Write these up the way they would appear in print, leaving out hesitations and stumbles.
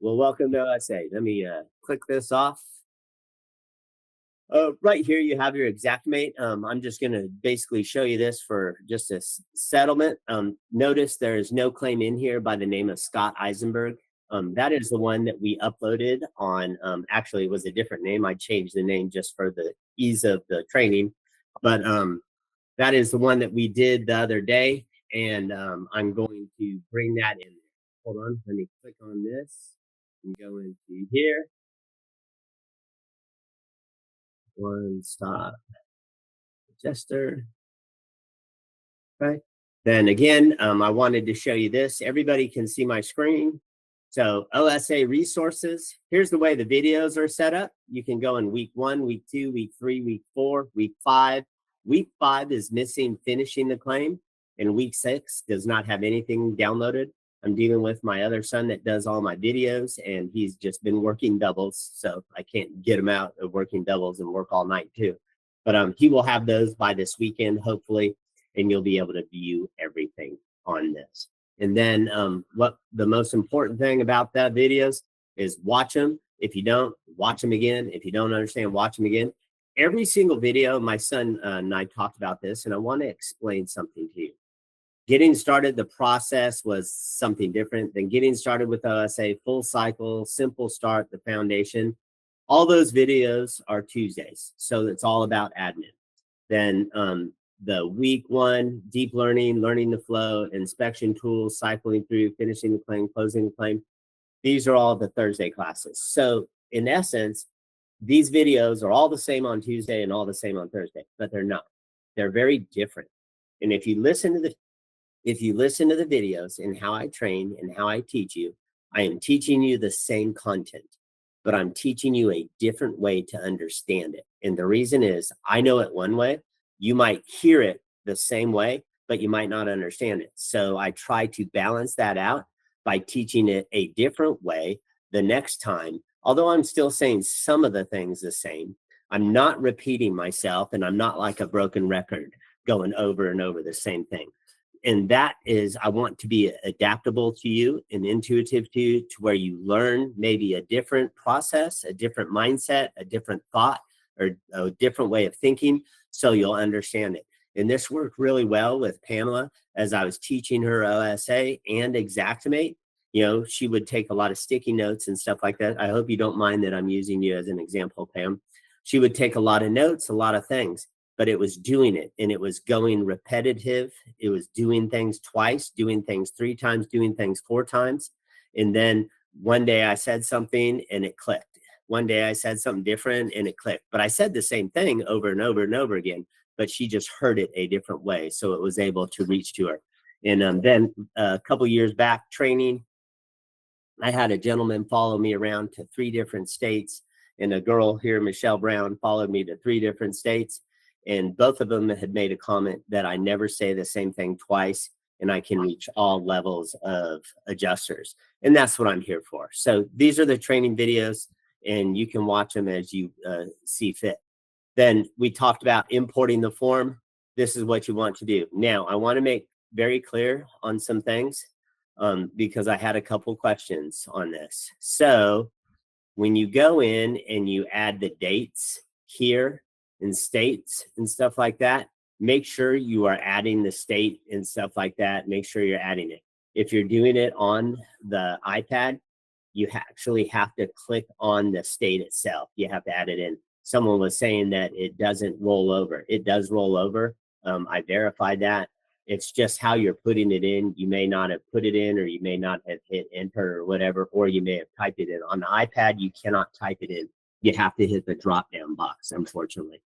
Well, welcome to OSA. Let me click this off. Right here, you have your Xactimate. I'm just going to basically show you this for just a settlement. Notice there is no claim in here by the name of Scott Eisenberg. That is the one that we uploaded on, actually, it was a different name. I changed the name just for the ease of the training. But that is the one that we did the other day. And I'm going to bring that in. Hold on, let me click on this and go into here. One stop adjuster. Right. Then again, I wanted to show you this. Everybody can see my screen. So OSA resources, here's the way the videos are set up. You can go in week 1, week 2, week 3, week 4, week 5. Week 5 is missing finishing the claim, and week 6 does not have anything downloaded. I'm dealing with my other son that does all my videos, and he's just been working doubles, so I can't get him out of working doubles and work all night too. But he will have those by this weekend, hopefully, and you'll be able to view everything on this. And then what the most important thing about that videos is watch them. If you don't, watch them again. If you don't understand, watch them again. Every single video, my son and I talked about this, and I want to explain something to you. Getting started, the process was something different than getting started with OSA, full cycle, simple start, the foundation. All those videos are Tuesdays. So it's all about admin. Then the week 1, deep learning, learning the flow, inspection tools, cycling through, finishing the claim, closing the claim. These are all the Thursday classes. So in essence, these videos are all the same on Tuesday and all the same on Thursday, but they're not. They're very different. And if you listen to the videos and how I train and how I teach you, I am teaching you the same content, but I'm teaching you a different way to understand it. And the reason is I know it one way. You might hear it the same way, but you might not understand it. So I try to balance that out by teaching it a different way the next time. Although I'm still saying some of the things the same, I'm not repeating myself, and I'm not like a broken record going over and over the same thing. And that is, I want to be adaptable to you and intuitive to you, to where you learn maybe a different process, a different mindset, a different thought, or a different way of thinking, so you'll understand it. And this worked really well with Pamela as I was teaching her OSA and Xactimate. You know, she would take a lot of sticky notes and stuff like that. I hope you don't mind that I'm using you as an example, Pam. She would take a lot of notes, a lot of things, but it was doing it, and it was going repetitive. It was doing things twice, doing things 3 times, doing things 4 times. And then one day I said something and it clicked. One day I said something different and it clicked, but I said the same thing over and over and over again, but she just heard it a different way. So it was able to reach to her. And then a couple years back training, I had a gentleman follow me around to 3 different states, and a girl here, Michelle Brown, followed me to 3 different states. And both of them had made a comment that I never say the same thing twice, and I can reach all levels of adjusters. And that's what I'm here for. So these are the training videos, and you can watch them as you see fit. Then we talked about importing the form. This is what you want to do. Now, I want to make very clear on some things because I had a couple questions on this. So when you go in and you add the dates here and states and stuff like that, make sure you are adding the state and stuff like that. Make sure you're adding it. If you're doing it on the iPad, you actually have to click on the state itself. You have to add it in. Someone was saying that it doesn't roll over. It does roll over. I verified that. It's just how you're putting it in. You may not have put it in, or you may not have hit enter or whatever, or you may have typed it in. On the iPad, you cannot type it in. You have to hit the drop down box, unfortunately.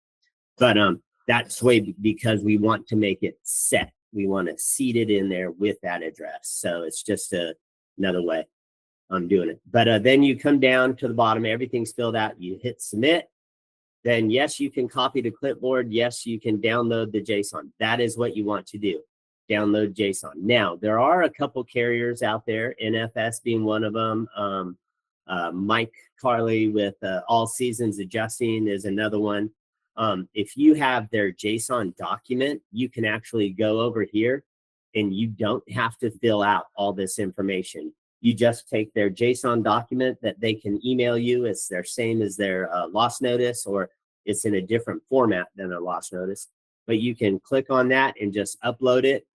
But that's way because we want to make it set. We want to seed it in there with that address. So it's just another way I'm doing it. But then you come down to the bottom, everything's filled out. You hit submit. Then yes, you can copy to clipboard. Yes, you can download the JSON. That is what you want to do. Download JSON. Now, there are a couple carriers out there, NFS being one of them. Mike Carley with All Seasons Adjusting is another one. If you have their JSON document, you can actually go over here and you don't have to fill out all this information. You just take their JSON document that they can email you. It's their same as their loss notice, or it's in a different format than a loss notice. But you can click on that and just upload it,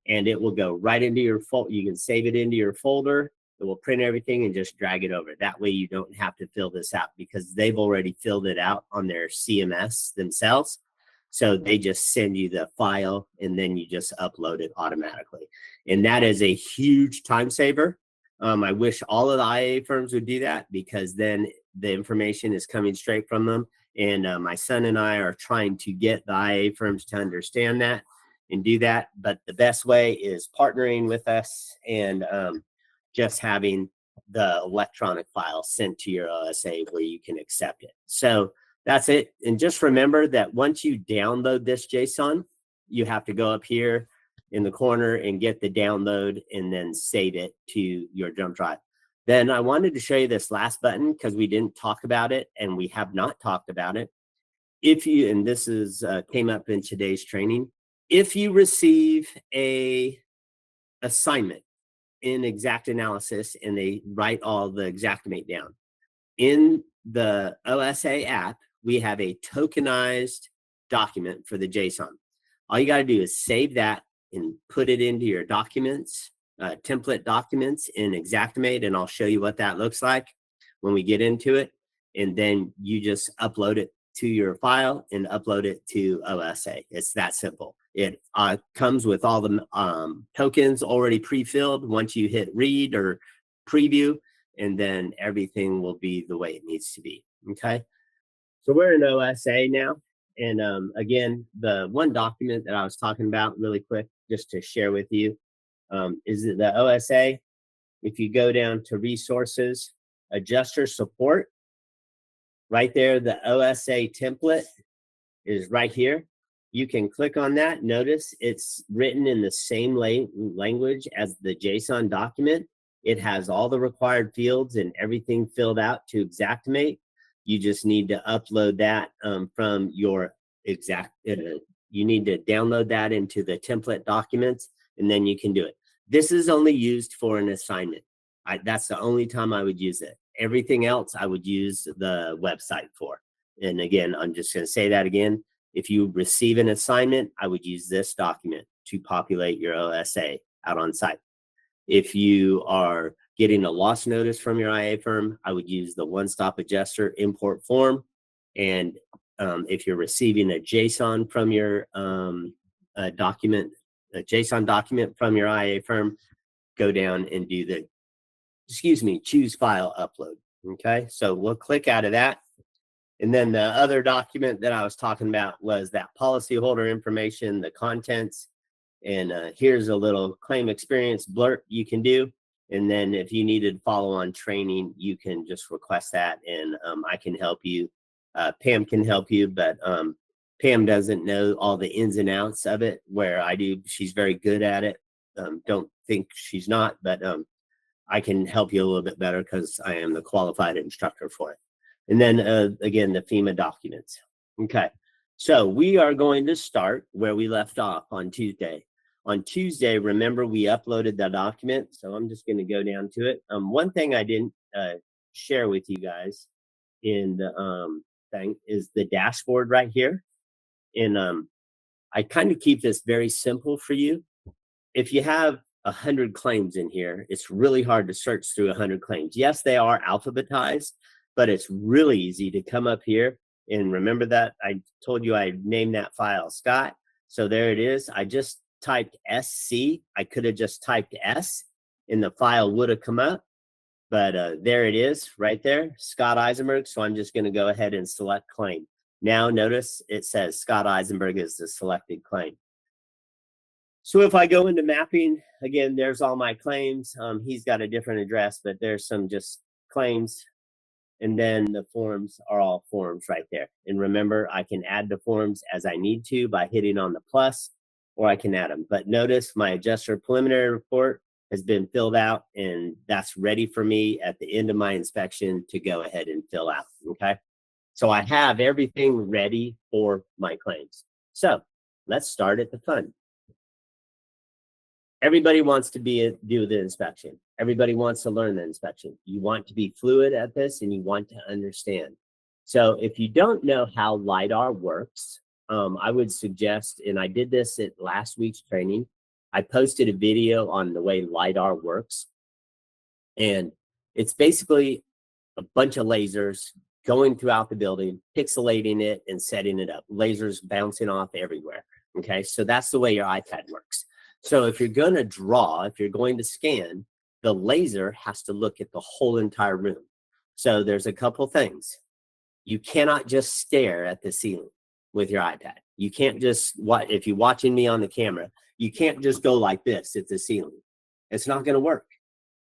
and it will go right into your folder. You can save it into your folder. It will print everything and just drag it over. That way you don't have to fill this out, because they've already filled it out on their CMS themselves. So they just send you the file and then you just upload it automatically. And that is a huge time saver. I wish all of the IA firms would do that, because then the information is coming straight from them. And my son and I are trying to get the IA firms to understand that and do that. But the best way is partnering with us and just having the electronic file sent to your OSA where you can accept it. So that's it. And just remember that once you download this JSON, you have to go up here in the corner and get the download and then save it to your jump drive. Then I wanted to show you this last button because we didn't talk about it and we have not talked about it. If you, and this is came up in today's training, if you receive a assignment in XactAnalysis and they write all the Xactimate down, in the OSA app, we have a tokenized document for the JSON. All you got to do is save that and put it into your documents, template documents in Xactimate, and I'll show you what that looks like when we get into it. And then you just upload it to your file and upload it to OSA. It's that simple. It comes with all the tokens already pre-filled once you hit read or preview, and then everything will be the way it needs to be. Okay. So we're in OSA now. And again, the one document that I was talking about really quick, just to share with you, is the OSA. If you go down to resources, adjuster support, right there, the OSA template is right here. You can click on that. Notice it's written in the same language as the JSON document. It has all the required fields and everything filled out to Xactimate. You just need to upload that from your you need to download that into the template documents, and then you can do it. This is only used for an assignment. That's the only time I would use it. Everything else I would use the website for. And again, I'm just going to say that again. If you receive an assignment, I would use this document to populate your OSA out on site. If you are getting a loss notice from your IA firm, I would use the one-stop adjuster import form. And if you're receiving a JSON from your document, a JSON document from your IA firm, go down and do the, choose file upload. Okay, so we'll click out of that. And then the other document that I was talking about was that policyholder information, the contents. And here's a little claim experience blurb you can do. And then if you needed follow-on training, you can just request that, and I can help you. Pam can help you, but Pam doesn't know all the ins and outs of it where I do. She's very good at it. Don't think she's not, but I can help you a little bit better because I am the qualified instructor for it. And then again, the FEMA documents. Okay, so we are going to start where we left off on Tuesday. On Tuesday, remember, we uploaded the document, so I'm just going to go down to it. One thing I didn't share with you guys in the thing is the dashboard right here. And I kind of keep this very simple for you. If you have 100 claims in here, it's really hard to search through 100 claims. Yes, they are alphabetized, but it's really easy to come up here. And remember that I told you I named that file Scott. So there it is. I just typed SC. I could have just typed S and the file would have come up. But there it is right there, Scott Eisenberg. So I'm just going to go ahead and select claim. Now notice it says Scott Eisenberg is the selected claim. So if I go into mapping, again, there's all my claims. He's got a different address, but there's some just claims. And then the forms are all forms right there. And remember, I can add the forms as I need to by hitting on the plus, or I can add them. But notice my adjuster preliminary report has been filled out, and that's ready for me at the end of my inspection to go ahead and fill out, okay? So I have everything ready for my claims. So let's start at the fun. Everybody wants to do the inspection. Everybody wants to learn the inspection. You want to be fluid at this and you want to understand. So if you don't know how LiDAR works, I would suggest, and I did this at last week's training, I posted a video on the way LiDAR works. And it's basically a bunch of lasers going throughout the building, pixelating it and setting it up. Lasers bouncing off everywhere. Okay, so that's the way your iPad works. So if you're going to draw, if you're going to scan, the laser has to look at the whole entire room. So there's a couple things. You cannot just stare at the ceiling with your iPad. You can't just, if you're watching me on the camera, you can't just go like this at the ceiling. It's not going to work.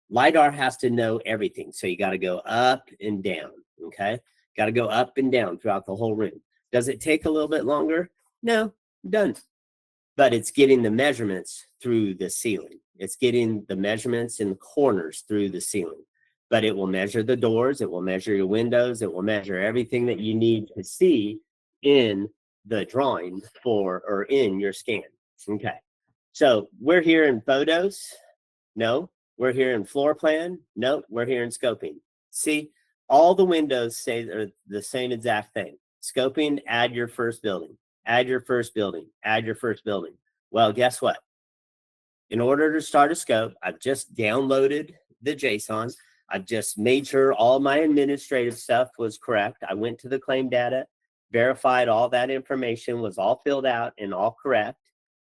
LiDAR has to know everything. So you got to go up and down, okay? Got to go up and down throughout the whole room. Does it take a little bit longer? No, done. But it's getting the measurements through the ceiling. It's getting the measurements in the corners through the ceiling. But it will measure the doors. It will measure your windows. It will measure everything that you need to see in the drawing or in your scan. Okay. So we're here in photos. No. We're here in floor plan. No, we're here in scoping. See, all the windows say the same exact thing. Scoping, add your first building, add your first building, add your first building. Well, guess what? In order to start a scope, I've just downloaded the JSON. I've just made sure all my administrative stuff was correct. I went to the claim data, verified all that information was all filled out and all correct.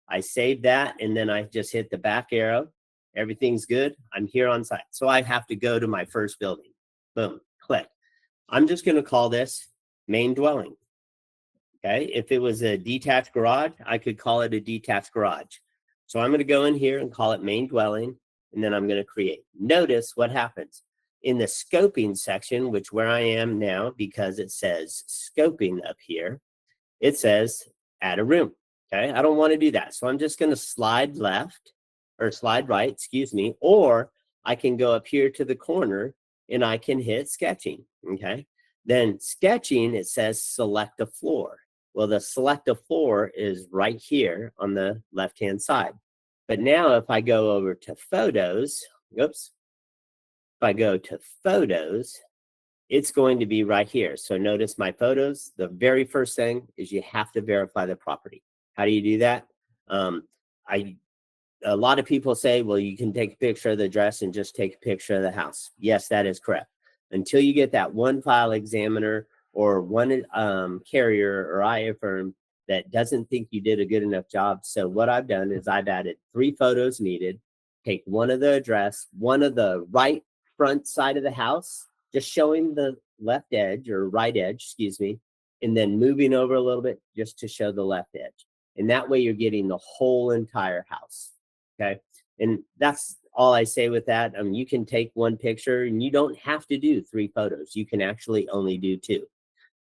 I saved that, and then I just hit the back arrow. Everything's good. I'm here on site. So I have to go to my first building. Boom, click. I'm just going to call this main dwelling. Okay. If it was a detached garage, I could call it a detached garage. So I'm going to go in here and call it main dwelling, and then I'm going to create. Notice what happens in the scoping section, which where I am now, because it says scoping up here, it says add a room. Okay. I don't want to do that. So I'm just going to slide left. Or slide right, excuse me, or I can go up here to the corner and I can hit sketching, okay? Then sketching, it says select a floor. Well, the select a floor is right here on the left-hand side. But now if I go over to photos, oops, if I go to photos, it's going to be right here. So notice my photos, the very first thing is you have to verify the property. How do you do that? A lot of people say, well, you can take a picture of the address and just take a picture of the house. Yes, that is correct. Until you get that one file examiner or one carrier or IA firm that doesn't think you did a good enough job. So what I've done is I've added 3 photos needed, take one of the address, one of the right front side of the house, just showing the left edge or right edge, excuse me, and then moving over a little bit just to show the left edge. And that way you're getting the whole entire house. Okay. And that's all I say with that. You can take one picture and you don't have to do 3 photos. You can actually only do 2.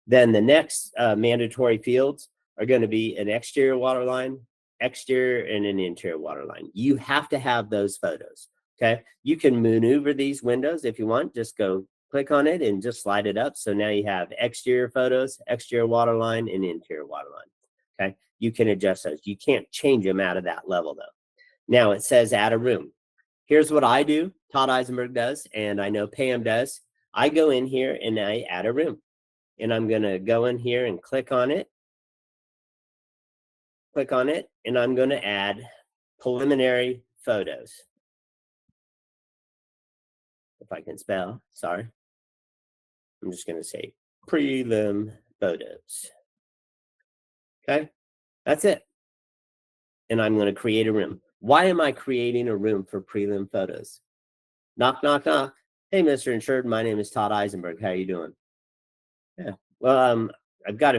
Then the next mandatory fields are going to be an exterior water line, exterior, and an interior water line. You have to have those photos. Okay. You can maneuver these windows if you want. Just go click on it and just slide it up. So now you have exterior photos, exterior water line, and interior water line. Okay. You can adjust those. You can't change them out of that level though. Now it says add a room. Here's what I do, Todd Eisenberg does, and I know Pam does. I go in here and I add a room. And I'm going to go in here and click on it. Click on it, and I'm going to add preliminary photos. If I can spell, sorry. I'm just going to say prelim photos. Okay, that's it. And I'm going to create a room. Why am I creating a room for prelim photos? Knock, knock, knock. Hey, Mr. Insured, my name is Todd Eisenberg. How are you doing? Yeah. Well, I've got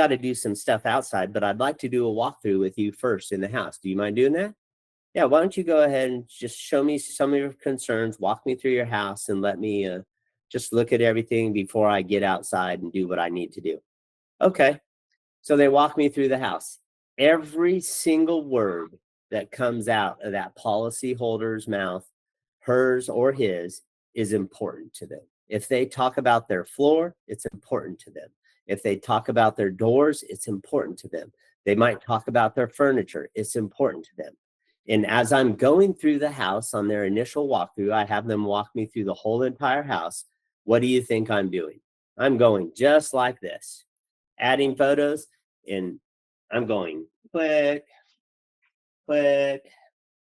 to do some stuff outside, but I'd like to do a walkthrough with you first in the house. Do you mind doing that? Yeah. Why don't you go ahead and just show me some of your concerns, walk me through your house, and let me just look at everything before I get outside and do what I need to do. Okay. So they walk me through the house. Every single word that comes out of that policy holder's mouth, hers or his, is important to them. If they talk about their floor, it's important to them. If they talk about their doors, it's important to them. They might talk about their furniture. It's important to them. And as I'm going through the house on their initial walkthrough, I have them walk me through the whole entire house. What do you think I'm doing? I'm going just like this, adding photos, and I'm going click, click.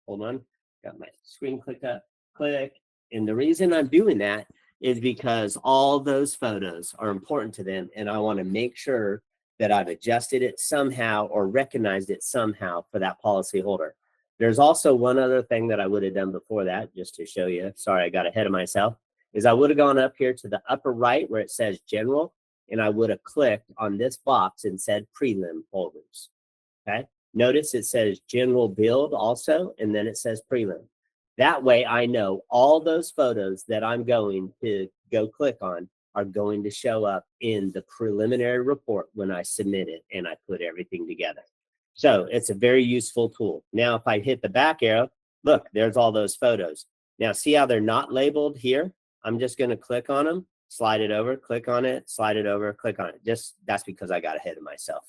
Hold on, got my screen clicked up, click. And the reason I'm doing that is because all those photos are important to them, and I want to make sure that I've adjusted it somehow or recognized it somehow for that policy holder. There's also one other thing that I would have done before that, just to show you. Sorry, I got ahead of myself. Is I would have gone up here to the upper right where it says general, and I would have clicked on this box and said prelim folders. Okay. Notice it says general build also, and then it says prelim. That way I know all those photos that I'm going to go click on are going to show up in the preliminary report when I submit it and I put everything together. So it's a very useful tool. Now, if I hit the back arrow, look, there's all those photos. Now, see how they're not labeled here? I'm just going to click on them, slide it over, click on it, slide it over, click on it. Just that's because I got ahead of myself.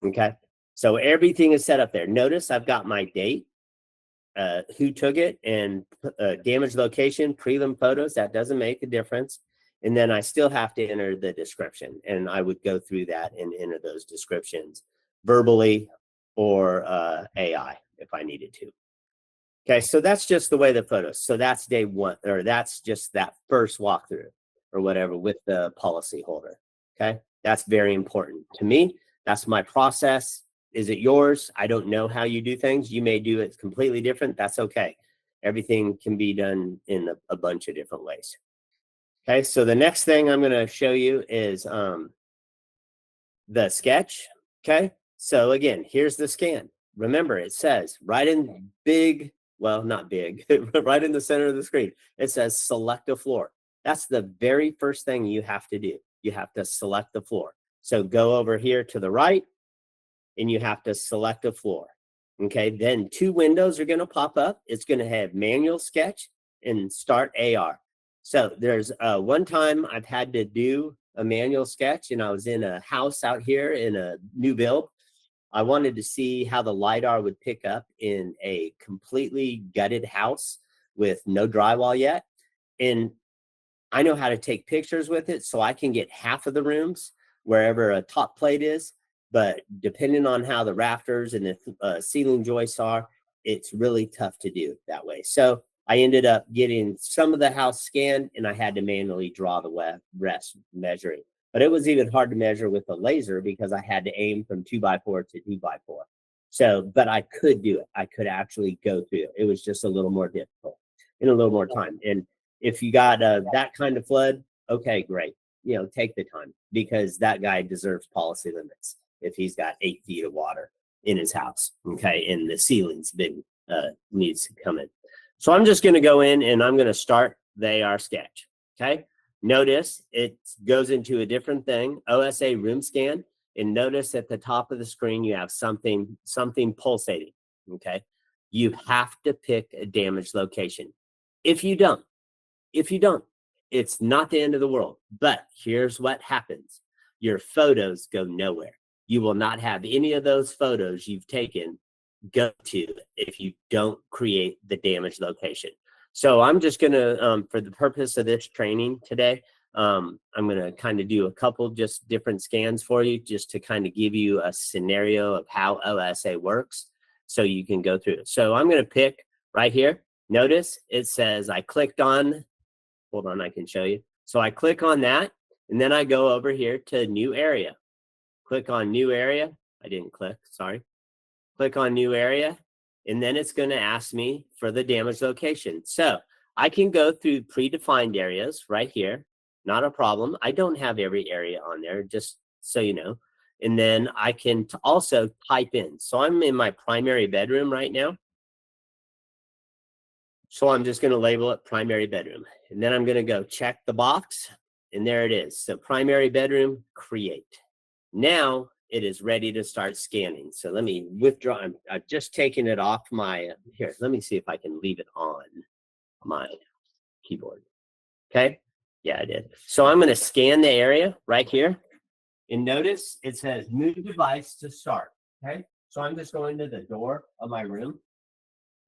Okay. So everything is set up there. Notice I've got my date, who took it, and damage location, prelim photos. That doesn't make a difference. And then I still have to enter the description. And I would go through that and enter those descriptions verbally or AI if I needed to. Okay, so that's just the way the photos. So that's day one, or that's just that first walkthrough or whatever with the policy holder. Okay, that's very important to me. That's my process. Is it yours? I don't know how you do things. You may do it completely different. That's okay. Everything can be done in a bunch of different ways. Okay, so the next thing I'm going to show you is the sketch. Okay, so again, here's the scan. Remember, it says right in big, well, not big, right in the center of the screen, it says select a floor. That's the very first thing you have to do. You have to select the floor. So go over here to the right, and you have to select a floor. Okay, then two windows are going to pop up. It's going to have manual sketch and start AR. So there's one time I've had to do a manual sketch, and I was in a house out here in a new build. I wanted to see how the LiDAR would pick up in a completely gutted house with no drywall yet. And I know how to take pictures with it, so I can get half of the rooms wherever a top plate is. But depending on how the rafters and the ceiling joists are, it's really tough to do that way. So I ended up getting some of the house scanned, and I had to manually draw the rest measuring. But it was even hard to measure with a laser because I had to aim from 2x4 to 2x4. So, but I could do it. I could actually go through it. It was just a little more difficult and a little more time. And if you got that kind of flood, okay, great. You know, take the time, because that guy deserves policy limits if he's got 8 feet of water in his house, okay, and the ceiling's been needs to come in. So I'm just going to go in and I'm going to start the AR sketch, okay? Notice it goes into a different thing, OSA room scan, and notice at the top of the screen you have something pulsating, okay? You have to pick a damaged location. If you don't, it's not the end of the world. But here's what happens. Your photos go nowhere. You will not have any of those photos you've taken go to if you don't create the damaged location. So I'm just going to, for the purpose of this training today, I'm going to kind of do a couple just different scans for you just to kind of give you a scenario of how OSA works so you can go through it. So I'm going to pick right here. Notice it says I clicked on, hold on, I can show you. So I click on that, and then I go over here to new area. Click on new area. I didn't click, sorry. Click on new area, and then it's going to ask me for the damage location. So I can go through predefined areas right here. Not a problem. I don't have every area on there, just so you know. And then I can also type in. So I'm in my primary bedroom right now. So I'm just going to label it primary bedroom. And then I'm going to go check the box, and there it is. So primary bedroom, create. Now it is ready to start scanning. So let me withdraw. I've just taken it off my, here, let me see if I can leave it on my keyboard. Okay. Yeah, I did. So I'm going to scan the area right here. And notice it says move device to start. Okay. So I'm just going to the door of my room.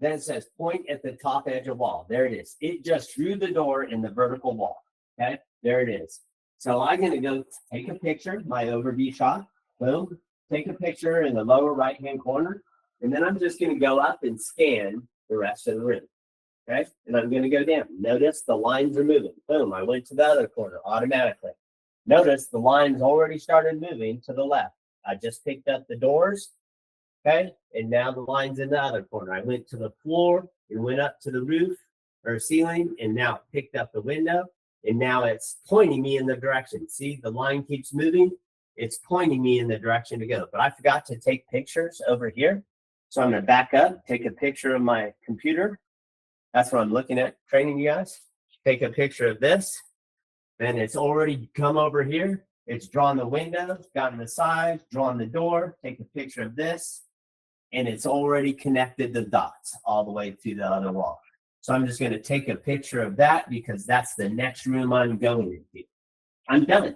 Then it says point at the top edge of wall. There it is. It just drew the door in the vertical wall. Okay, there it is. So I'm going to go take a picture, my overview shot. Boom. Take a picture in the lower right-hand corner. And then I'm just going to go up and scan the rest of the room. Okay, and I'm going to go down. Notice the lines are moving. Boom, I went to the other corner automatically. Notice the lines already started moving to the left. I just picked up the doors. Okay, and now the line's in the other corner. I went to the floor and went up to the roof or ceiling, and now it picked up the window, and now it's pointing me in the direction. See, the line keeps moving. It's pointing me in the direction to go. But I forgot to take pictures over here. So I'm going to back up, take a picture of my computer. That's what I'm looking at, training you guys. Take a picture of this. Then it's already come over here. It's drawn the window, gotten the side, drawn the door. Take a picture of this. And it's already connected the dots all the way to the other wall. So I'm just going to take a picture of that because that's the next room I'm going into. I'm done.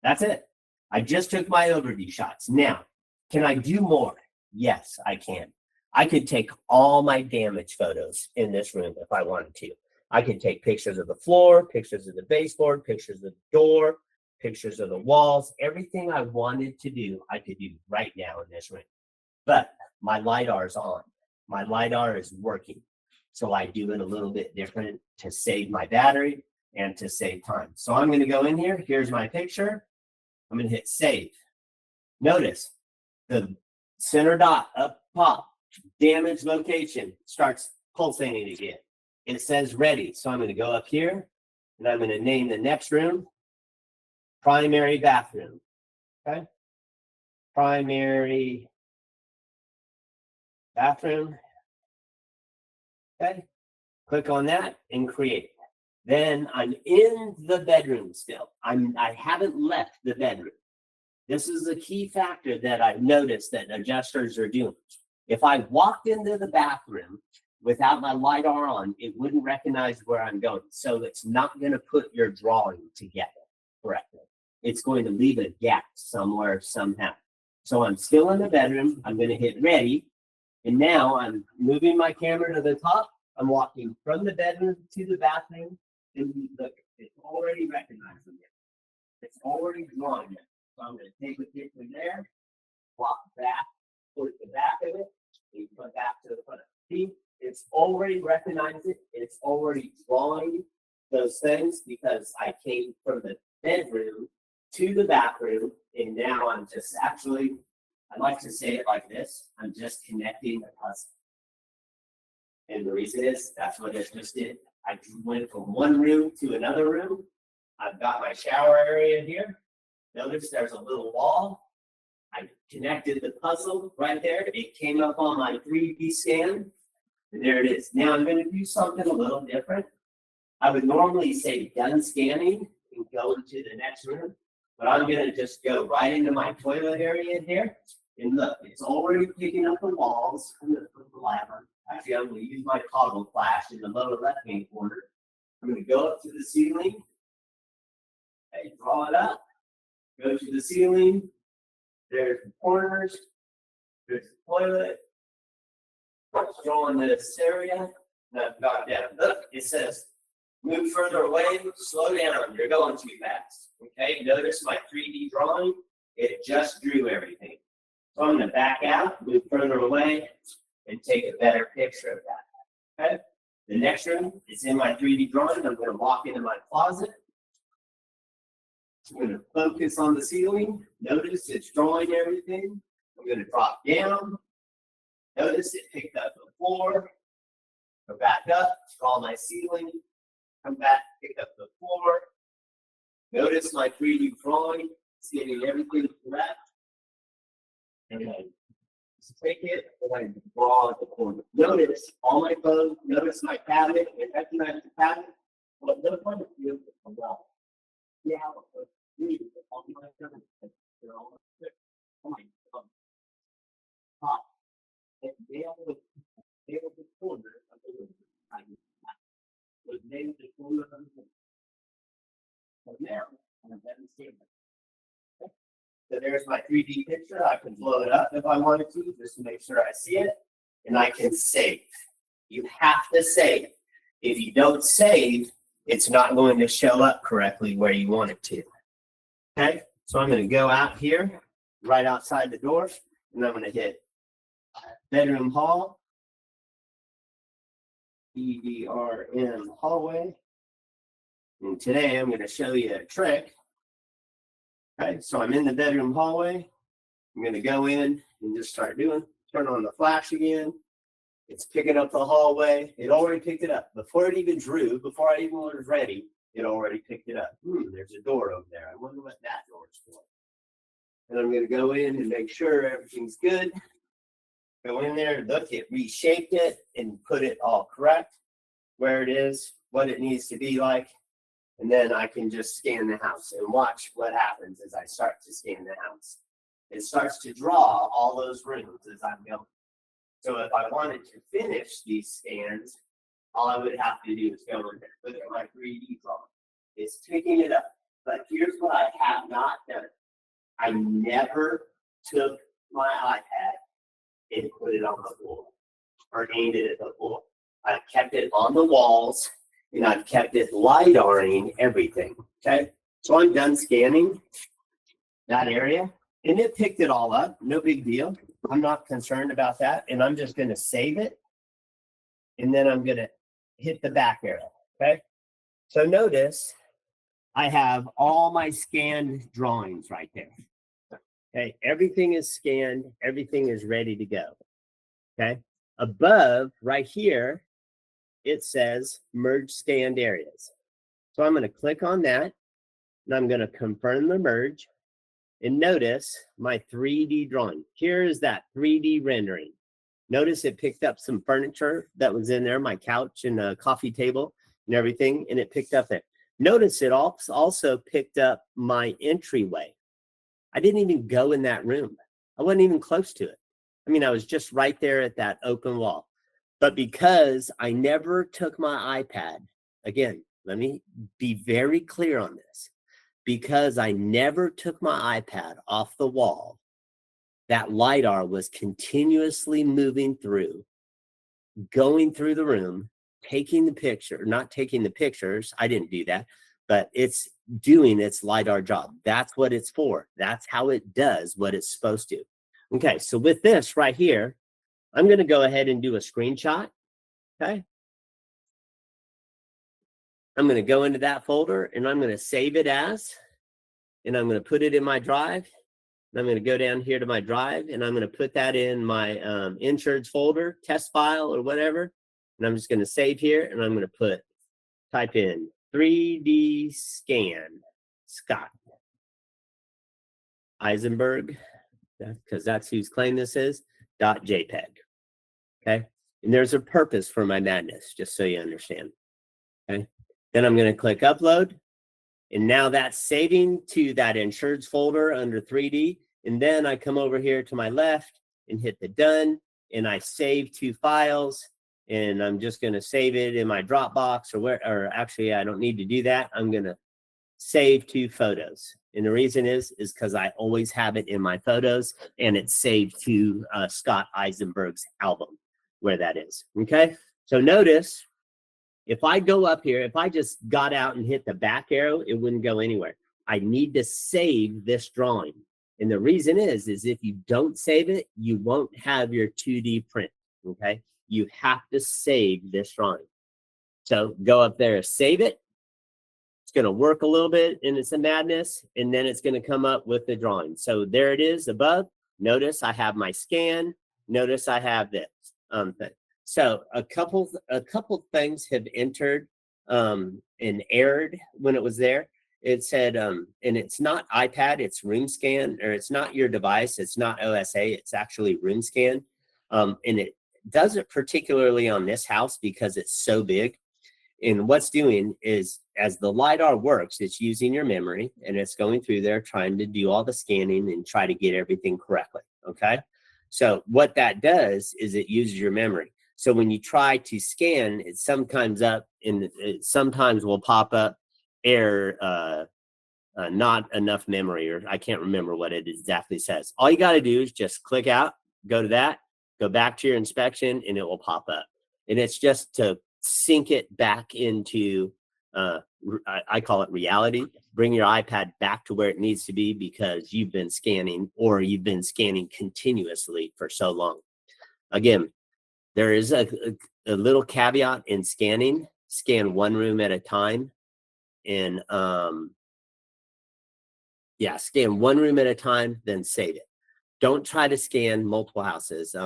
That's it. I just took my overview shots. Now, can I do more? Yes, I can. I could take all my damage photos in this room if I wanted to. I could take pictures of the floor, pictures of the baseboard, pictures of the door, pictures of the walls. Everything I wanted to do, I could do right now in this room. But my LiDAR is on. My LiDAR is working. So I do it a little bit different to save my battery and to save time. So I'm going to go in here. Here's my picture. I'm going to hit save. Notice the center dot up top, damage location, starts pulsating again. It says ready. So I'm going to go up here and I'm going to name the next room primary bathroom. Okay. Primary bathroom. Okay. Click on that and create. Then I'm in the bedroom still. I haven't left the bedroom. This is a key factor that I've noticed that adjusters are doing. If I walked into the bathroom without my LiDAR on, it wouldn't recognize where I'm going. So it's not going to put your drawing together correctly. It's going to leave a gap somewhere, somehow. So I'm still in the bedroom. I'm going to hit ready. And now I'm moving my camera to the top. I'm walking from the bedroom to the bathroom. And look, it's already recognizing it. It's already drawing it. So I'm going to take a picture there, walk back, put the back of it, and put back to the front. See, it's already recognized it. It's already drawing those things because I came from the bedroom to the bathroom, and now I'm just actually, I like to say it like this, I'm just connecting the puzzle. And the reason is, that's what it just did. I went from one room to another room. I've got my shower area here. Notice there's a little wall. I connected the puzzle right there. It came up on my 3D scan. And there it is. Now I'm going to do something a little different. I would normally say done scanning and go into the next room. But I'm going to just go right into my toilet area here. And look, it's already picking up the walls. I'm going to put the light on. Actually, I'm going to use my toggle flash in the lower left-hand corner. I'm going to go up to the ceiling. Okay, draw it up. Go to the ceiling. There's the corners. There's the toilet. Drawing this area. And I've got down. Look, it says move further away, slow down. You're going too fast. Okay, notice my 3D drawing. It just drew everything. So I'm going to back out, move further away, and take a better picture of that. Okay. The next room is in my 3D drawing. I'm going to walk into my closet. I'm going to focus on the ceiling. Notice it's drawing everything. I'm going to drop down. Notice it picked up the floor. Go back up, draw my ceiling. Come back, pick up the floor. Notice my 3D drawing. It's getting everything correct. And then take it and I draw at the corner. Notice all my phones. Notice my cabinet. It recognizes the cabinet. But no fun to do with the wall. Yeah, on my cabinet. They're all oh my God. Top. And nail the corner of the room. Was nailed the corner of the room. From there, and then see it. So there's my 3D picture. I can blow it up if I wanted to, just to make sure I see it. and I can save. You have to save. If you don't save, it's not going to show up correctly where you want it to. Okay, so I'm going to go out here, right outside the door, and I'm going to hit bedroom hall, BDRM hallway. And today I'm going to show you a trick. Okay, so I'm in the bedroom hallway. I'm going to go in and just start turn on the flash again. It's picking up the hallway. It already picked it up. Before it even drew, before I even was ready, it already picked it up. There's a door over there. I wonder what that door is for. And I'm going to go in and make sure everything's good. Go in there, look, it reshaped it and put it all correct, where it is, what it needs to be like. And then I can just scan the house and watch what happens as I start to scan the house. It starts to draw all those rooms as I'm going. So if I wanted to finish these scans, all I would have to do is go in there, look at my 3D drawing. It's picking it up. But here's what I have not done. I never took my iPad and put it on the floor or aimed it at the floor. I've kept it on the walls and I've kept it LiDARing everything. Okay, so I'm done scanning that area and it picked it all up. No big deal. I'm not concerned about that. And I'm just going to save it. And then I'm going to hit the back arrow. Okay, so notice I have all my scanned drawings right there. Okay, everything is scanned, everything is ready to go. Okay, above right here, it says merge scanned areas. So I'm going to click on that and I'm going to confirm the merge. And notice my 3D drawing. Here is that 3D rendering. Notice it picked up some furniture that was in there, my couch and a coffee table and everything, and it picked up there. Notice it also picked up my entryway. I didn't even go in that room. I wasn't even close to it. I mean, I was just right there at that open wall. But because I never took my iPad, again, let me be very clear on this. Because I never took my iPad off the wall, that LiDAR was continuously moving through, going through the room, taking the picture, not taking the pictures. I didn't do that, but it's doing its LiDAR job. That's what it's for. That's how it does what it's supposed to. Okay, so with this right here, I'm going to go ahead and do a screenshot. Okay. I'm going to go into that folder and I'm going to save it as, and I'm going to put it in my drive. And I'm going to go down here to my drive and I'm going to put that in my insureds folder, test file or whatever. And I'm just going to save here and I'm going to type in 3D scan Scott Eisenberg, because that's whose claim this is, .jpg. Okay. And there's a purpose for my madness, just so you understand. Okay. Then I'm going to click upload. And now that's saving to that insureds folder under 3D. And then I come over here to my left and hit the done. And I save 2 files. And I'm just going to save it in my Dropbox or actually I don't need to do that. I'm going to save 2 photos. And the reason is because I always have it in my photos and it's saved to Scott Eisenberg's album where that is. Okay. So notice, if I go up here, if I just got out and hit the back arrow, it wouldn't go anywhere. I need to save this drawing. And the reason is if you don't save it, you won't have your 2D print, okay? You have to save this drawing. So go up there, save it. It's going to work a little bit and it's a madness, and then it's going to come up with the drawing. So there it is above. Notice I have my scan. Notice I have this thing. So a couple things have entered and errored when it was there. It said, and it's not iPad, it's RoomScan, or it's not your device, it's not OSA, it's actually RoomScan. And it does it particularly on this house because it's so big. And what's doing is, as the LiDAR works, it's using your memory and it's going through there trying to do all the scanning and try to get everything correctly, okay? So what that does is it uses your memory. So when you try to scan, it sometimes will pop up error, not enough memory, or I can't remember what it exactly says. All you got to do is just click out, go to that, Go back to your inspection and it will pop up. And it's just to sink it back into, I call it reality. Bring your iPad back to where it needs to be because you've been scanning or you've been scanning continuously for so long. Again, there is a little caveat in scanning. Scan one room at a time. And scan one room at a time, then save it. Don't try to scan multiple houses.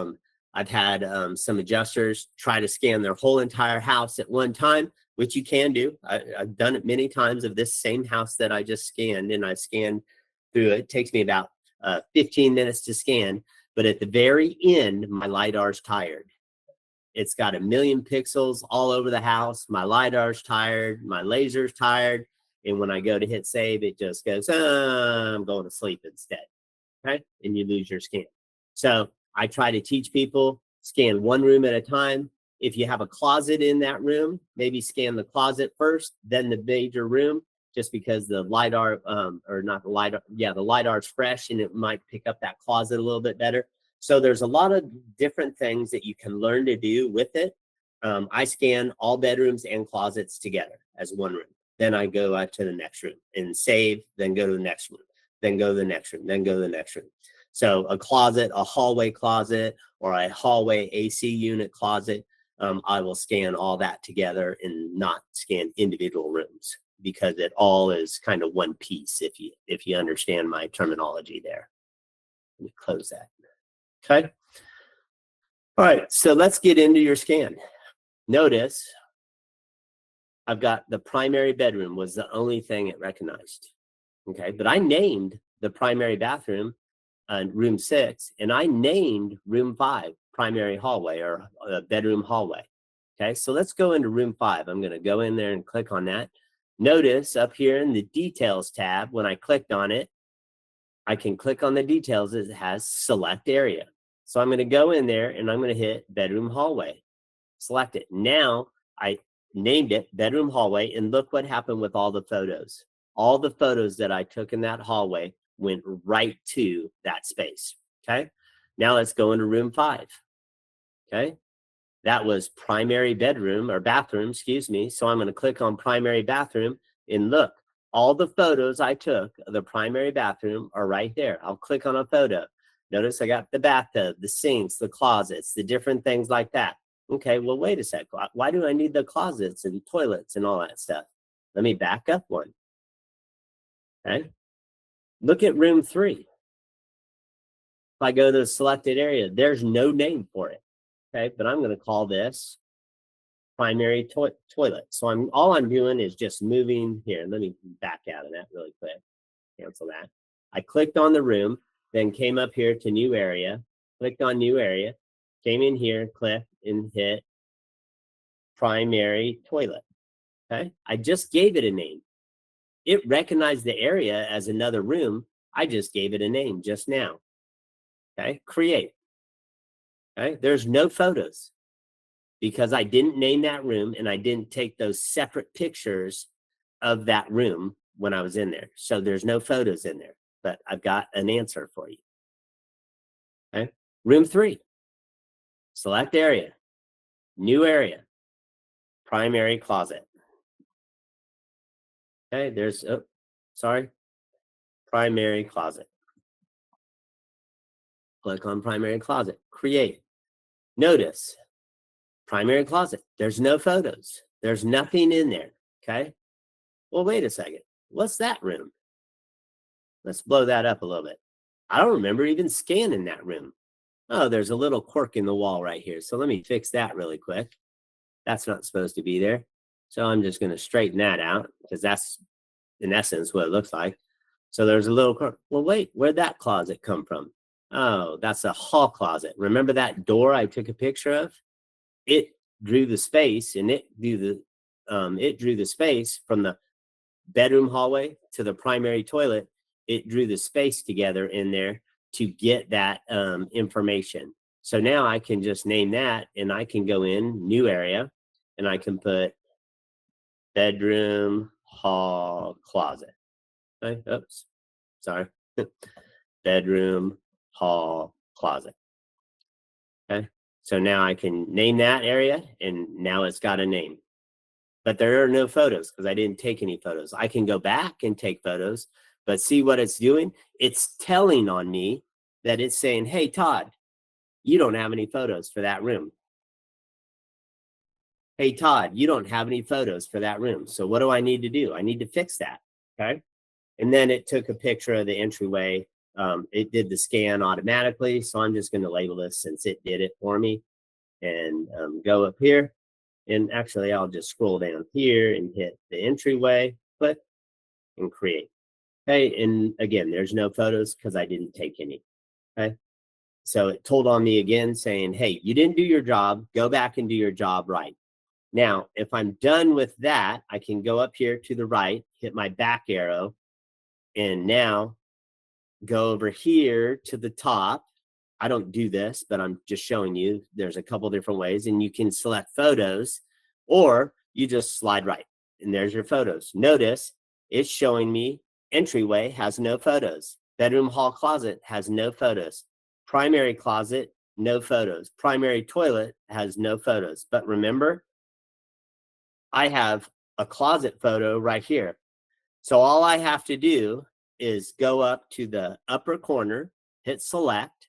I've had some adjusters try to scan their whole entire house at one time, which you can do. I've done it many times of this same house that I just scanned, and I've scanned through it. It takes me about 15 minutes to scan, but at the very end, my LiDAR's tired. It's got 1 million pixels all over the house. My LiDAR's tired, my laser's tired, and when I go to hit save, it just goes, I'm going to sleep instead. Okay, and you lose your scan. So I try to teach people, scan one room at a time. If you have a closet in that room, maybe scan the closet first, then the major room, just because the LiDAR, or not the LiDAR, the LiDAR's fresh and it might pick up that closet a little bit better. So there's a lot of different things that you can learn to do with it. I scan all bedrooms and closets together as one room. Then I go out to the next room and save, then go to the next room, then go to the next room, then go to the next room. So a closet, a hallway closet, or a hallway AC unit closet, I will scan all that together and not scan individual rooms because it all is kind of one piece if you understand my terminology there. Let me close that. Okay. All right, so let's get into your scan. Notice I've got the primary bedroom was the only thing it recognized. Okay, but I named the primary bathroom room 6, and I named room 5 primary hallway or bedroom hallway. Okay, so let's go into room 5. I'm going to go in there and click on that. Notice up here in the details tab, when I clicked on it, I can click on the details. It has select area. So I'm going to go in there and I'm going to hit bedroom hallway. Select it. Now I named it bedroom hallway, and look what happened with all the photos. All the photos that I took in that hallway went right to that space. Okay. Now let's go into room 5. Okay. That was primary bedroom or bathroom, excuse me. So I'm going to click on primary bathroom and look, all the photos I took of the primary bathroom are right there. I'll click on a photo. Notice I got the bathtub, the sinks, the closets, the different things like that. Okay, well, wait a sec. Why do I need the closets and toilets and all that stuff? Let me back up one. Okay. Look at room 3. If I go to the selected area, there's no name for it. Okay, but I'm going to call this primary toilet. So all I'm doing is just moving here. Let me back out of that really quick. Cancel that. I clicked on the room, then came up here to new area, clicked on new area, came in here, clicked and hit primary toilet. Okay, I just gave it a name. It recognized the area as another room. I just gave it a name just now. Okay, create. Okay, there's no photos because I didn't name that room and I didn't take those separate pictures of that room when I was in there. So there's no photos in there, but I've got an answer for you. Okay, room 3, select area, new area, primary closet. Okay, there's, primary closet. Click on primary closet, create. Notice, primary closet, there's no photos. There's nothing in there, okay? Well, wait a second. What's that room? Let's blow that up a little bit. I don't remember even scanning that room. Oh, there's a little quirk in the wall right here. So let me fix that really quick. That's not supposed to be there. So I'm just going to straighten that out because that's, in essence, what it looks like. So there's a little quirk. Well, wait, where'd that closet come from? Oh, that's a hall closet. Remember that door I took a picture of? It drew the space, and it drew the space from the bedroom hallway to the primary toilet. It drew the space together in there to get that information. So now I can just name that, and I can go in new area, and I can put bedroom, hall, closet. Okay. Oops, sorry. Bedroom, hall, closet. Okay. So now I can name that area, and now it's got a name. But there are no photos because I didn't take any photos. I can go back and take photos, but see what it's doing? It's telling on me that it's saying, hey, Todd, you don't have any photos for that room. Hey, Todd, you don't have any photos for that room. So what do I need to do? I need to fix that. Okay. And then it took a picture of the entryway. It did the scan automatically. So I'm just going to label this since it did it for me, and go up here. And actually, I'll just scroll down here and hit the entryway, click, and create. Okay. And again, there's no photos because I didn't take any. Okay. So it told on me again saying, hey, you didn't do your job. Go back and do your job right. Now, if I'm done with that, I can go up here to the right, hit my back arrow, and now go over here to the top. I don't do this, but I'm just showing you there's a couple different ways, and you can select photos, or you just slide right, and there's your photos. Notice it's showing me entryway has no photos. Bedroom, hall, closet has no photos. Primary closet, no photos. Primary toilet has no photos. But remember, I have a closet photo right here. So all I have to do is go up to the upper corner, hit select,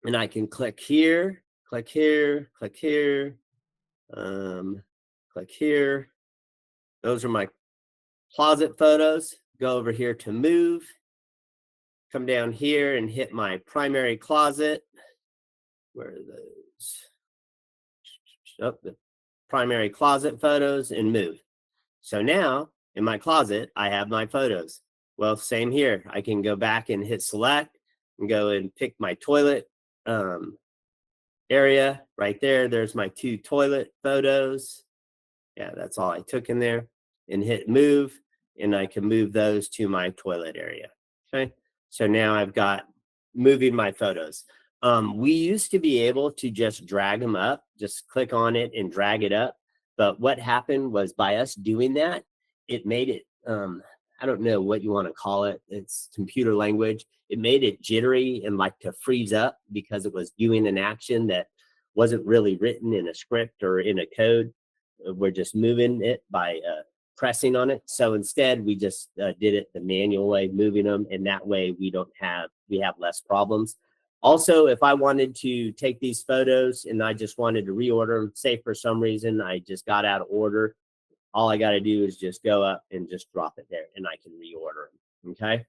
and I can click here, click here, click here, click here. Those are my closet photos. Go over here to move, come down here and hit my primary closet. Where are those? Oh, the primary closet photos, and move. So now in my closet, I have my photos. Well, same here. I can go back and hit select and go and pick my toilet area right there. There's my 2 toilet photos. Yeah, that's all I took in there, and hit move, and I can move those to my toilet area. Okay. So now I've got moving my photos. We used to be able to just drag them up, just click on it and drag it up. But what happened was by us doing that, it made it, I don't know what you want to call it. It's computer language. It made it jittery and like to freeze up because it was doing an action that wasn't really written in a script or in a code. We're just moving it by pressing on it. So instead, we just did it the manual way, moving them, and that way we have less problems. Also, if I wanted to take these photos and I just wanted to reorder them, say for some reason I just got out of order, all I got to do is just go up and just drop it there, and I can reorder them. Okay.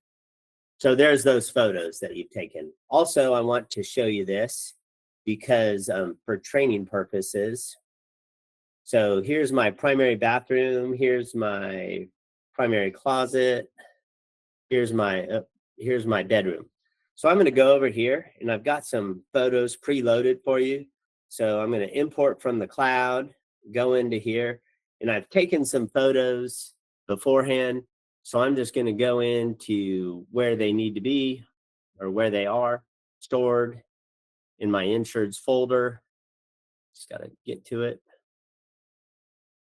So there's those photos that you've taken. Also, I want to show you this because for training purposes. So here's my primary bathroom. Here's my primary closet. Here's my bedroom. So I'm going to go over here, and I've got some photos preloaded for you. So I'm going to import from the cloud, go into here, and I've taken some photos beforehand. So I'm just going to go into where they need to be, or where they are stored in my insureds folder. Just got to get to it.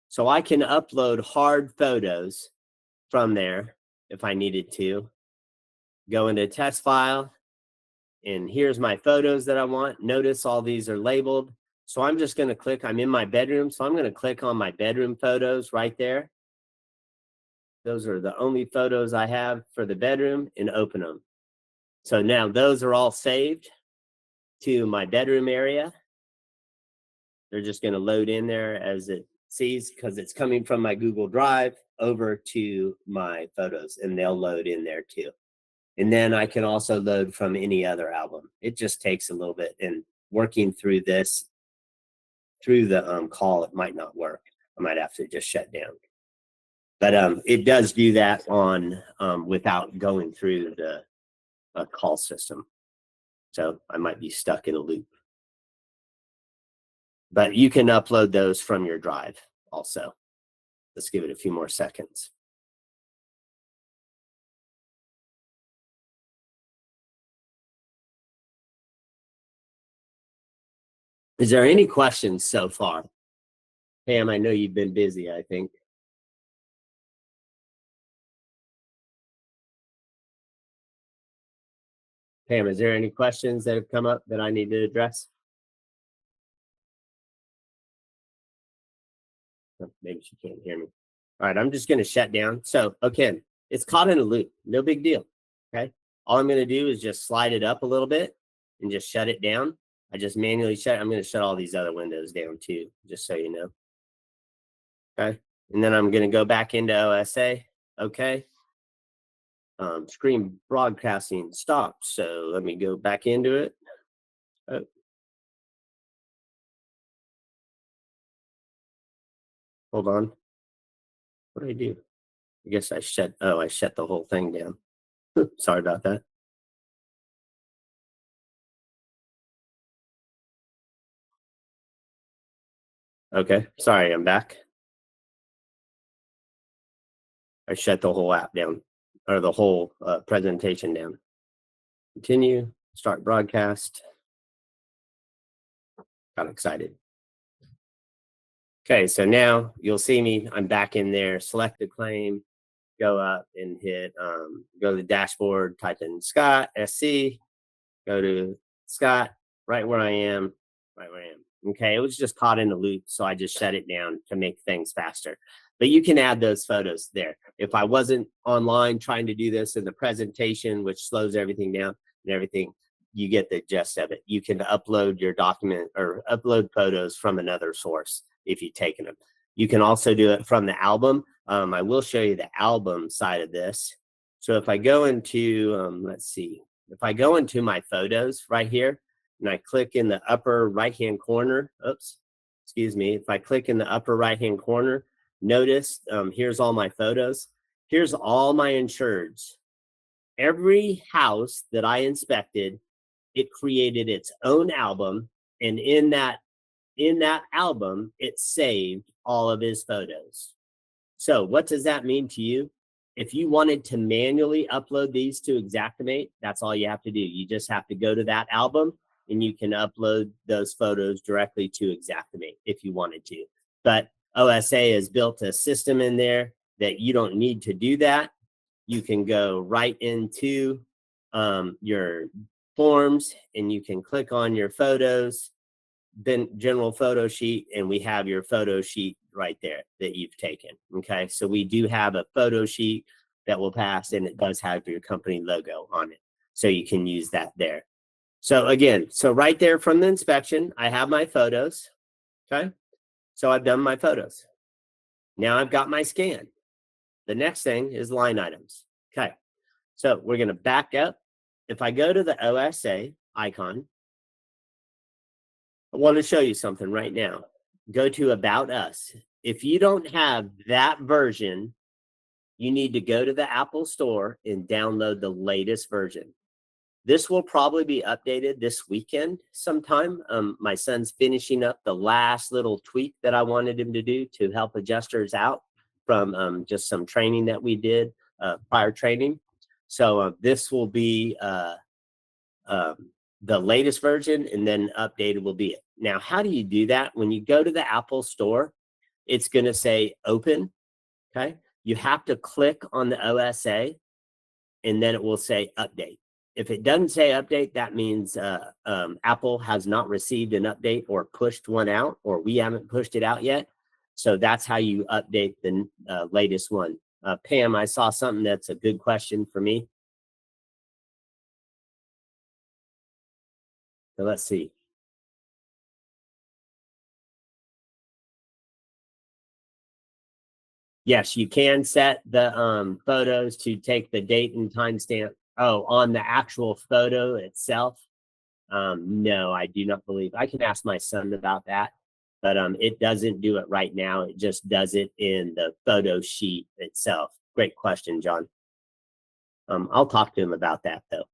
So I can upload hard photos from there if I needed to. Go into test file, and here's my photos that I want. Notice all these are labeled. So I'm just going to click, I'm in my bedroom. So I'm going to click on my bedroom photos right there. Those are the only photos I have for the bedroom, and open them. So now those are all saved to my bedroom area. They're just going to load in there as it sees, because it's coming from my Google Drive over to my photos, and they'll load in there too. And then I can also load from any other album. It just takes a little bit, and working through this, through the call, it might not work. I might have to just shut down. But it does do that on without going through the call system. So I might be stuck in a loop. But you can upload those from your drive also. Let's give it a few more seconds. Is there any questions so far? Pam, I know you've been busy, I think. Pam, is there any questions that have come up that I need to address? Oh, maybe she can't hear me. All right, I'm just going to shut down. So again, it's caught in a loop. No big deal. Okay. All I'm going to do is just slide it up a little bit and just shut it down. I just manually shut. I'm going to shut all these other windows down too, just so you know. Okay. And then I'm going to go back into OSA. Okay. Screen broadcasting stopped. So let me go back into it. Oh. Hold on. What did I do? I guess I shut the whole thing down. Sorry about that. Okay. Sorry, I'm back. I shut the whole app down, or the whole presentation down. Continue, start broadcast. Got excited. Okay, so now you'll see me, I'm back in there, select the claim, go up and hit, go to the dashboard, type in Scott, SC, go to Scott, right where I am. Okay, it was just caught in the loop, so I just shut it down to make things faster. But you can add those photos there. If I wasn't online trying to do this in the presentation, which slows everything down and everything, you get the gist of it. You can upload your document or upload photos from another source if you've taken them. You can also do it from the album. I will show you the album side of this. So if I go into, let's see, if I go into my photos right here, and I click in the upper right-hand corner, if I click in the upper right-hand corner, notice here's all my photos. Here's all my insureds. Every house that I inspected, it created its own album, and in that album, it saved all of his photos. So what does that mean to you? If you wanted to manually upload these to Xactimate, that's all you have to do. You just have to go to that album and you can upload those photos directly to Xactimate if you wanted to. But OSA has built a system in there that you don't need to do that. You can go right into your forms and you can click on your photos, then general photo sheet, and we have your photo sheet right there that you've taken. Okay, so we do have a photo sheet that will pass, and it does have your company logo on it, so you can use that there. So again, so right there from the inspection, I have my photos. Okay, so I've done my photos. Now I've got my scan. The next thing is line items. Okay, so we're going to back up. If I go to the OSA icon, I want to show you something right now. Go to About Us. If you don't have that version, you need to go to the Apple Store and download the latest version. This will probably be updated this weekend sometime. My son's finishing up the last little tweak that I wanted him to do to help adjusters out from just some training that we did, prior training. So this will be the latest version, and then updated will be it. Now, how do you do that? When you go to the Apple Store, it's going to say open. Okay. You have to click on the OSA, and then it will say update. If it doesn't say update, that means Apple has not received an update or pushed one out, or we haven't pushed it out yet. So that's how you update the latest one. Pam, I saw something that's a good question for me. So let's see. Yes, you can set the photos to take the date and timestamp. Oh, on the actual photo itself? No, I do not believe. I can ask my son about that, but it doesn't do it right now. It just does it in the photo sheet itself. Great question, John. I'll talk to him about that though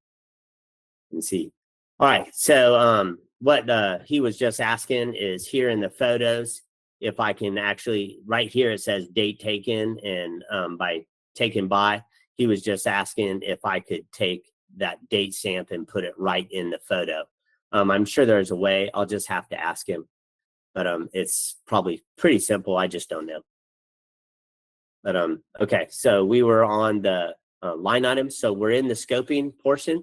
and see. All right, so what he was just asking is here in the photos, if I can actually, right here it says date taken, and by taken by, he was just asking if I could take that date stamp and put it right in the photo. I'm sure there's a way. I'll just have to ask him, but it's probably pretty simple. I just don't know. But okay, so we were on the line items. So we're in the scoping portion.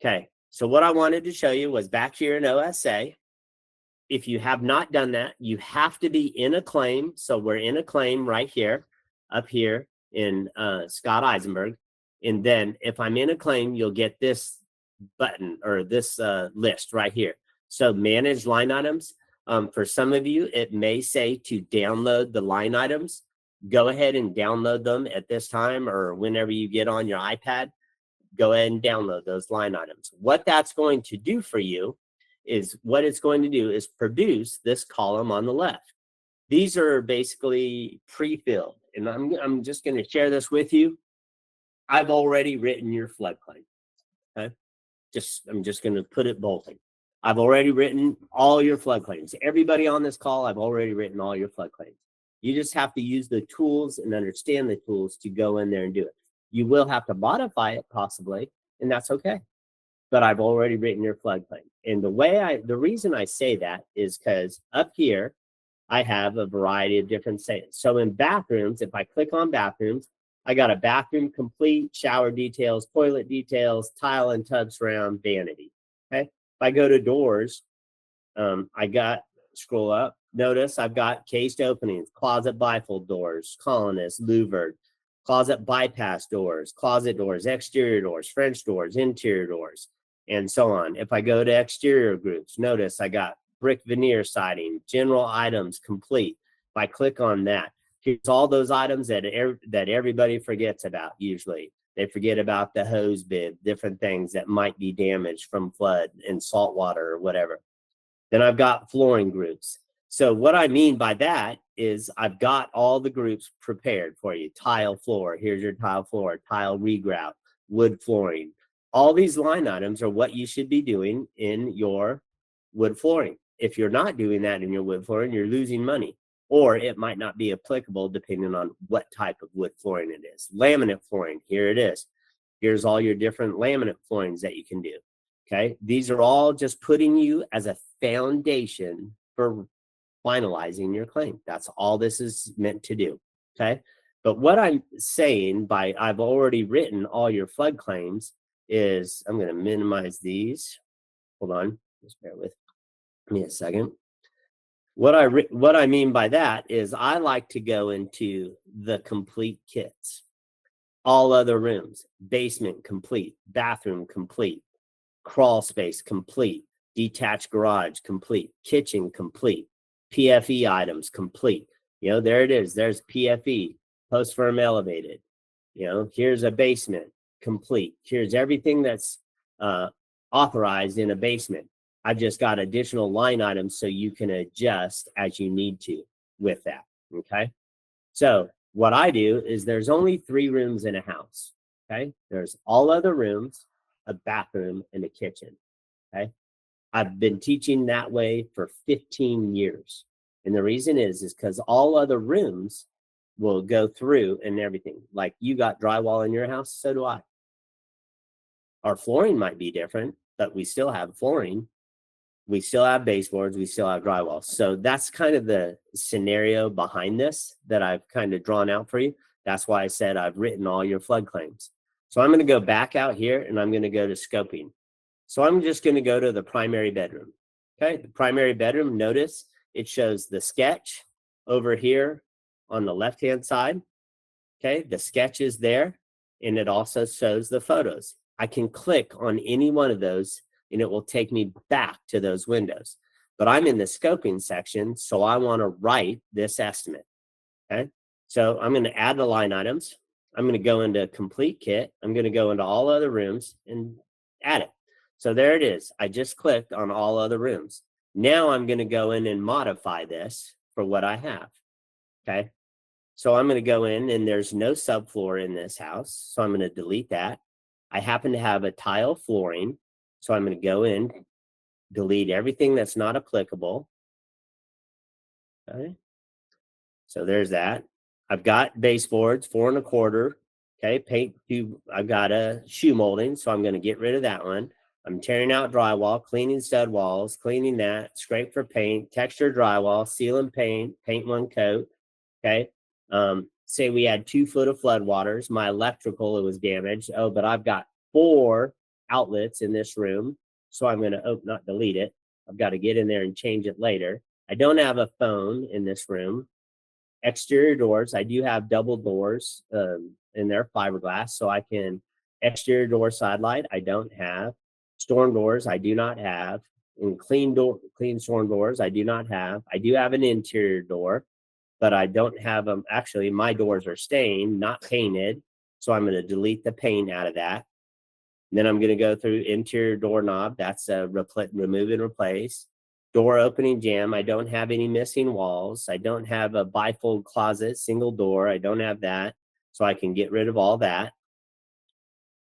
Okay, so what I wanted to show you was back here in OSA. If you have not done that, you have to be in a claim. So we're in a claim right here, up here in Scott Eisenberg. And then if I'm in a claim, you'll get this button or this list right here. So manage line items. For some of you, it may say to download the line items. Go ahead and download them at this time or whenever you get on your iPad. Go ahead and download those line items. What that's going to do for you is what it's going to do is produce this column on the left. These are basically pre-filled, and I'm just going to share this with you. I've already written your floodplain. Okay, I'm just going to put it boldly. I've already written all your floodplains. Everybody on this call, I've already written all your floodplains. You just have to use the tools and understand the tools to go in there and do it. You will have to modify it possibly, and that's okay. But I've already written your floodplain. And the reason I say that is because up here, I have a variety of different sayings. So in bathrooms, if I click on bathrooms, I got a bathroom complete, shower details, toilet details, tile and tub surround, vanity. Okay. If I go to doors, scroll up, notice I've got cased openings, closet bifold doors, colonnist, louvered, closet bypass doors, closet doors, exterior doors, French doors, interior doors, and so on. If I go to exterior groups, notice I got brick veneer siding, general items complete. If I click on that, here's all those items that everybody forgets about usually. They forget about the hose bib, different things that might be damaged from flood and salt water or whatever. Then I've got flooring groups. So what I mean by that is I've got all the groups prepared for you. Tile floor, here's your tile floor, tile regrout, wood flooring. All these line items are what you should be doing in your wood flooring. If you're not doing that in your wood flooring, you're losing money, or it might not be applicable depending on what type of wood flooring it is. Laminate flooring, here it is. Here's all your different laminate floorings that you can do. Okay, these are all just putting you as a foundation for finalizing your claim. That's all this is meant to do. Okay, but what I'm saying by I've already written all your flood claims is I'm going to minimize these. Hold on, just bear with me a second. What I mean by that is I like to go into the complete kits. All other rooms, basement complete, bathroom complete, crawl space complete, detached garage complete, kitchen complete, PFE items complete. You know, there it is. There's PFE, post firm elevated. You know, here's a basement complete. Here's everything that's authorized in a basement. I've just got additional line items so you can adjust as you need to with that. Okay. So what I do is there's only 3 rooms in a house. Okay. There's all other rooms, a bathroom, and a kitchen. Okay. I've been teaching that way for 15 years. And the reason is because all other rooms will go through and everything. Like you got drywall in your house, so do I. Our flooring might be different, but we still have flooring. We still have baseboards. We still have drywall. So that's kind of the scenario behind this that I've kind of drawn out for you. That's why I said I've written all your flood claims. So I'm going to go back out here and I'm going to go to scoping. So I'm just going to go to the primary bedroom. Okay, the primary bedroom, notice it shows the sketch over here on the left-hand side. Okay, the sketch is there and it also shows the photos. I can click on any one of those and it will take me back to those windows. But I'm in the scoping section, so I want to write this estimate. Okay, so I'm going to add the line items. I'm going to go into complete kit. I'm going to go into all other rooms and add it. So there it is. I just clicked on all other rooms. Now I'm going to go in and modify this for what I have. Okay, so I'm going to go in and there's no subfloor in this house. So I'm going to delete that. I happen to have a tile flooring. So I'm going to go in, delete everything that's not applicable. Okay. So there's that. I've got baseboards, 4 1/4. Okay. Paint tube. I've got a shoe molding. So I'm going to get rid of that one. I'm tearing out drywall, cleaning stud walls, cleaning that, scrape for paint, texture drywall, seal and paint, paint 1 coat. Okay. Say we had 2 foot of flood waters. My electrical, it was damaged. Oh, but I've got 4 outlets in this room. So I'm going to not delete it. I've got to get in there and change it later. I don't have a phone in this room. Exterior doors, I do have double doors in their fiberglass, so I can exterior door side light. I don't have storm doors. I do not have. And clean storm doors. I do not have. I do have an interior door, but I don't have them. Actually, my doors are stained, not painted. So I'm going to delete the paint out of that. And then I'm going to go through interior doorknob. That's a remove and replace. Door opening jamb. I don't have any missing walls. I don't have a bifold closet, single door. I don't have that. So I can get rid of all that.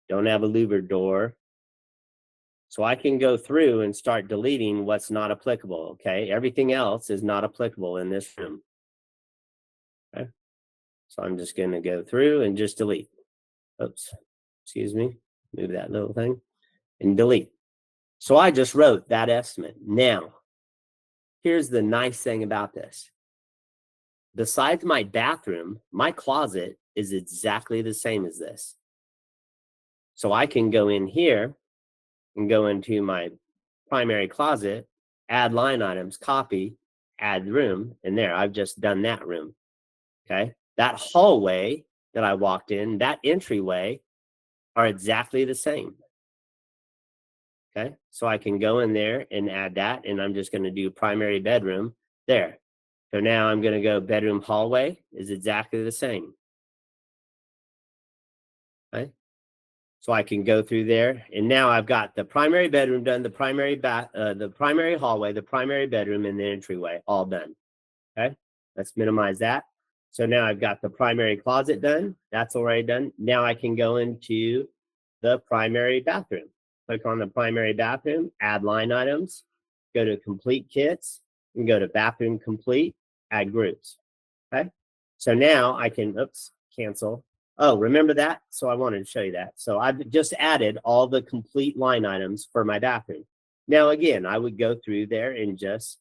Don't have a louvered door. So I can go through and start deleting what's not applicable, okay? Everything else is not applicable in this room. Okay? So I'm just going to go through and just delete. Oops, excuse me. Move that little thing and delete. So I just wrote that estimate. Now, here's the nice thing about this. Besides my bathroom, my closet is exactly the same as this. So I can go in here and go into my primary closet, add line items, copy, add room, and there, I've just done that room, okay? That hallway that I walked in, that entryway are exactly the same, okay? So I can go in there and add that, and I'm just gonna do primary bedroom there. So now I'm gonna go bedroom hallway is exactly the same, okay? So I can go through there, and now I've got the primary bedroom done, the primary the primary hallway, the primary bedroom, and the entryway all done. Okay, let's minimize that. So now I've got the primary closet done. That's already done. Now I can go into the primary bathroom. Click on the primary bathroom, add line items, go to complete kits, and go to bathroom complete, add groups. Okay, so now I can, cancel. Oh, remember that? So I wanted to show you that. So I've just added all the complete line items for my bathroom. Now, again, I would go through there and just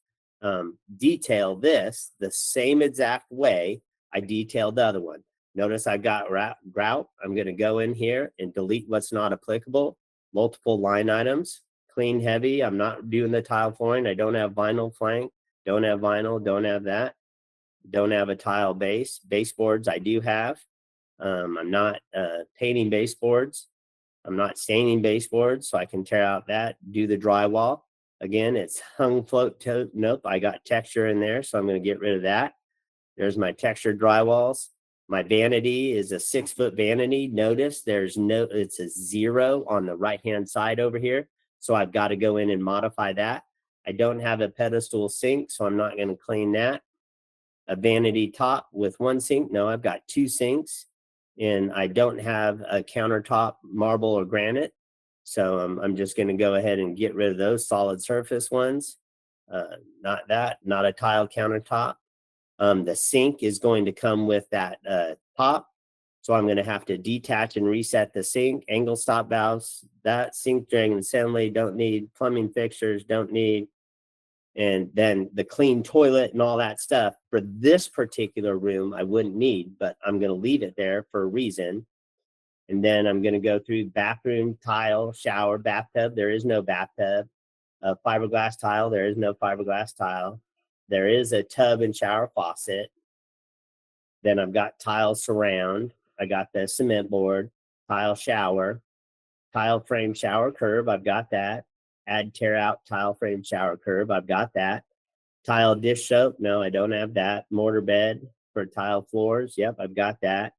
detail this the same exact way I detailed the other one. Notice I got grout. I'm going to go in here and delete what's not applicable. Multiple line items, clean heavy. I'm not doing the tile flooring. I don't have vinyl flank. Don't have vinyl. Don't have that. Don't have a tile base. Baseboards I do have. I'm not painting baseboards. I'm not staining baseboards, so I can tear out that, do the drywall. Again, it's hung float to, nope, I got texture in there, so I'm going to get rid of that. There's my textured drywalls. My vanity is a 6-foot vanity. Notice there's it's a 0 on the right-hand side over here. So I've got to go in and modify that. I don't have a pedestal sink, so I'm not going to clean that. A vanity top with 1 sink. No, I've got 2 sinks. And I don't have a countertop marble or granite. So I'm just going to go ahead and get rid of those solid surface ones. Not that, not a tile countertop. The sink is going to come with that top. So I'm going to have to detach and reset the sink. Angle stop valves, that sink drain assembly, don't need. Plumbing fixtures, don't need. And then the clean toilet and all that stuff for this particular room, I wouldn't need, but I'm going to leave it there for a reason. And then I'm going to go through bathroom, tile, shower, bathtub. There is no bathtub. Fiberglass tile. There is no fiberglass tile. There is a tub and shower faucet. Then I've got tile surround. I got the cement board, tile shower, tile frame shower curb. I've got that. Add tear out tile frame shower curb. I've got that. Tile dish soap. No, I don't have that. Mortar bed for tile floors. Yep, I've got that.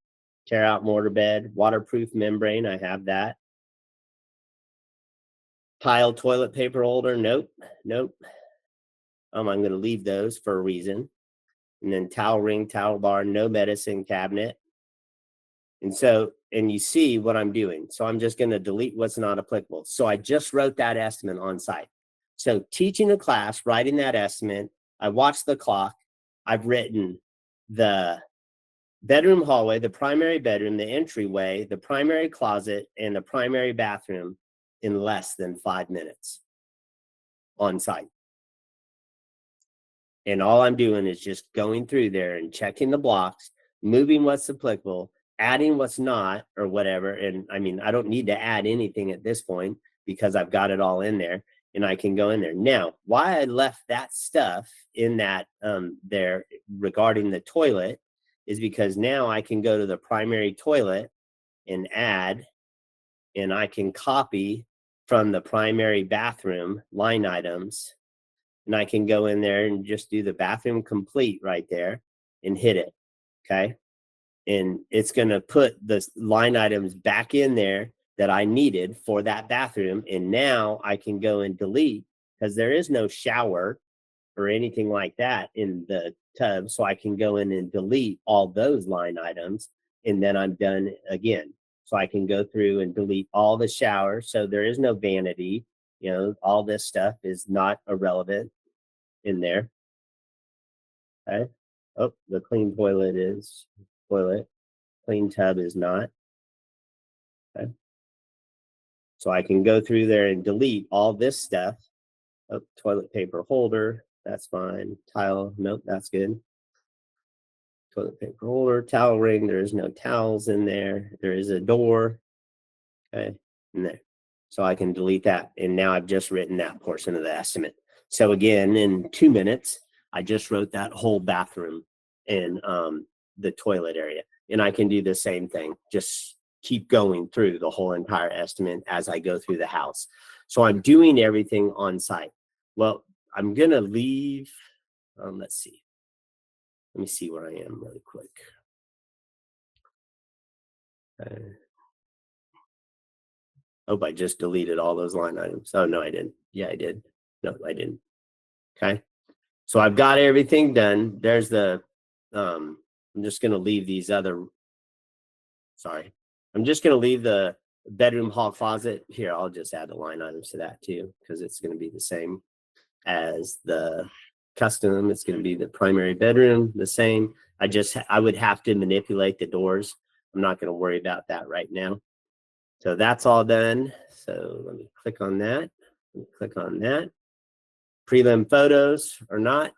Tear out mortar bed. Waterproof membrane. I have that. Tile toilet paper holder. Nope. Nope. I'm going to leave those for a reason. And then towel ring, towel bar, no medicine cabinet. And so, and you see what I'm doing. So I'm just going to delete what's not applicable. So I just wrote that estimate on site. So teaching a class, writing that estimate, I watched the clock. I've written the bedroom hallway, the primary bedroom, the entryway, the primary closet, and the primary bathroom in less than 5 minutes on site. And all I'm doing is just going through there and checking the blocks, moving what's applicable, adding what's not or whatever. And I mean, I don't need to add anything at this point because I've got it all in there and I can go in there. Now, why I left that stuff in that there regarding the toilet is because now I can go to the primary toilet and add, and I can copy from the primary bathroom line items, and I can go in there and just do the bathroom complete right there and hit it. Okay. And it's going to put the line items back in there that I needed for that bathroom. And now I can go and delete because there is no shower or anything like that in the tub. So I can go in and delete all those line items, and then I'm done again. So I can go through and delete all the showers. So there is no vanity. You know, all this stuff is not irrelevant in there. Okay. Oh, the clean toilet is toilet. Clean tub is not. Okay. So I can go through there and delete all this stuff. Oh, toilet paper holder, that's fine. Tile, nope, that's good. Toilet paper holder, towel ring, there is no towels in there. There is a door, okay, in there. So I can delete that. And now I've just written that portion of the estimate. So again, in 2 minutes, I just wrote that whole bathroom and the toilet area. And I can do the same thing, just keep going through the whole entire estimate as I go through the house. So I'm doing everything on site. Well, I'm going to leave, let's see. Let me see where I am really quick. Oh, I just deleted all those line items. Oh, no, I didn't. Yeah, I did. No, I didn't. Okay. So I've got everything done. There's the, I'm just going to leave these other, sorry. I'm just going to leave the bedroom, hall, closet. Here, I'll just add the line items to that too, because it's going to be the same as the custom. It's going to be the primary bedroom, the same. I would have to manipulate the doors. I'm not going to worry about that right now. So that's all done. So let me click on that. Click on that. Prelim photos or not.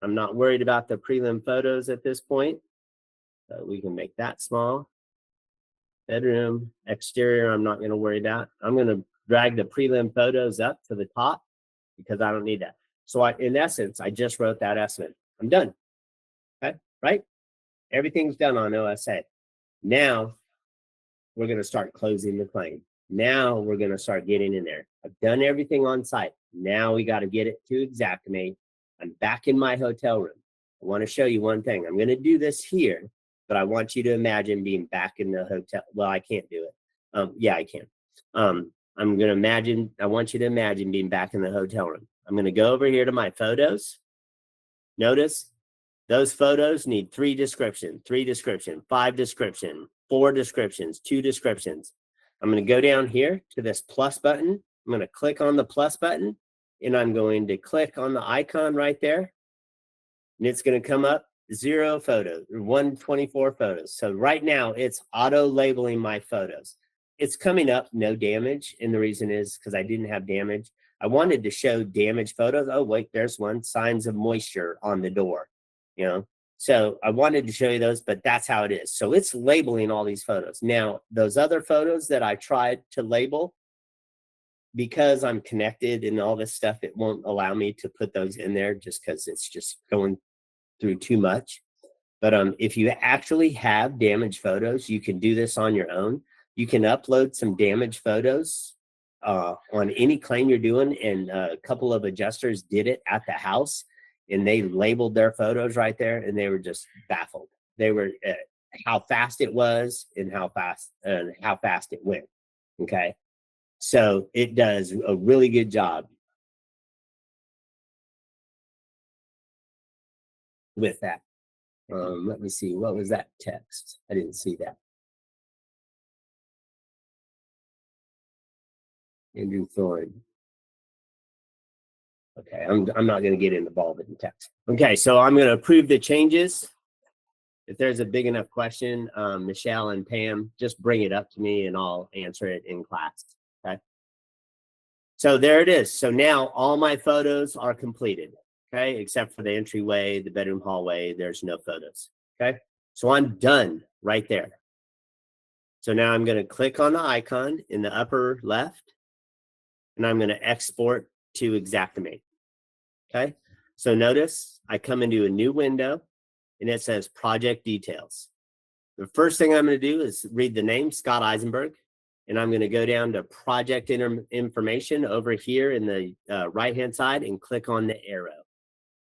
I'm not worried about the prelim photos at this point. So we can make that small. Bedroom, exterior, I'm not going to worry about. I'm going to drag the prelim photos up to the top because I don't need that. So in essence, I just wrote that estimate. I'm done. Okay, right? Everything's done on OSA. Now we're going to start closing the claim. Now we're going to start getting in there. I've done everything on site. Now we got to get it to Xactimate. I'm back in my hotel room. I want to show you one thing. I'm going to do this here, but I want you to imagine being back in the hotel. Well, I can't do it. Yeah, I can. I'm going to imagine, I want you to imagine being back in the hotel room. I'm going to go over here to my photos. Notice those photos need 3 description, 5 description, 4 descriptions, 2 descriptions. I'm going to go down here to this plus button. I'm going to click on the plus button, and I'm going to click on the icon right there. And it's going to come up 0 photos, 124 photos. So right now it's auto labeling my photos. It's coming up no damage. And the reason is because I didn't have damage. I wanted to show damaged photos. Oh, wait, there's one. Signs of moisture on the door, you know. So I wanted to show you those, but that's how it is. So it's labeling all these photos. Now, those other photos that I tried to label, because I'm connected and all this stuff, it won't allow me to put those in there just because it's just going through too much. But if you actually have damaged photos, you can do this on your own. You can upload some damaged photos on any claim you're doing, and a couple of adjusters did it at the house, and they labeled their photos right there, and they were just baffled. They were how fast it was and how fast it went. Okay, so it does a really good job with that. Let me see, what was that text? I didn't see that. Andrew Thorne. Okay, I'm not going to get involved in text. Okay, so I'm going to approve the changes. If there's a big enough question, Michelle and Pam, just bring it up to me and I'll answer it in class. Okay. So there it is. So now all my photos are completed. Okay, except for the entryway, the bedroom hallway, there's no photos. Okay. So I'm done right there. So now I'm going to click on the icon in the upper left, and I'm going to export to Xactimate. Okay. So notice I come into a new window and it says project details. The first thing I'm going to do is read the name, Scott Eisenberg, and I'm going to go down to project information over here in the right-hand side and click on the arrow.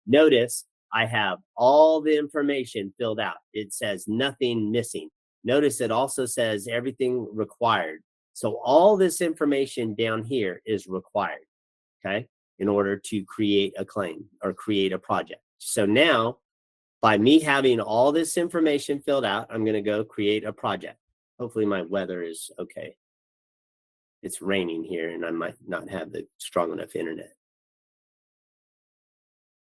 Notice I have all the information filled out. It says nothing missing. Notice it also says everything required. So all this information down here is required, okay, in order to create a claim or create a project. So now, by me having all this information filled out, I'm going to go create a project. Hopefully my weather is okay. It's raining here and I might not have the strong enough internet.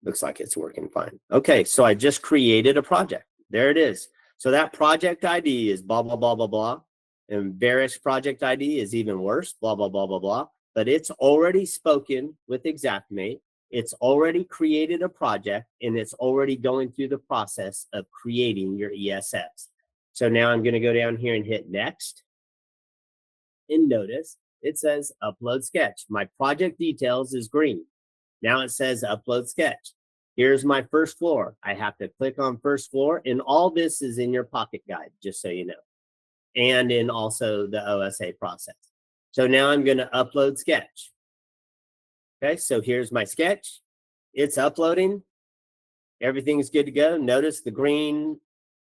Looks like it's working fine. Okay, so I just created a project. There it is. So that project ID is blah, blah, blah, blah, blah. And Verisk project ID is even worse, blah, blah, blah, blah, blah. But it's already spoken with Xactimate. It's already created a project, and it's already going through the process of creating your ESX. So now I'm going to go down here and hit next. And notice it says upload sketch. My project details is green. Now it says upload sketch. Here's my first floor. I have to click on first floor, and all this is in your Pocket Guide, just so you know, and in also the OSA process. So now I'm going to upload sketch. Okay, so here's my sketch. It's uploading. Everything's good to go. Notice the green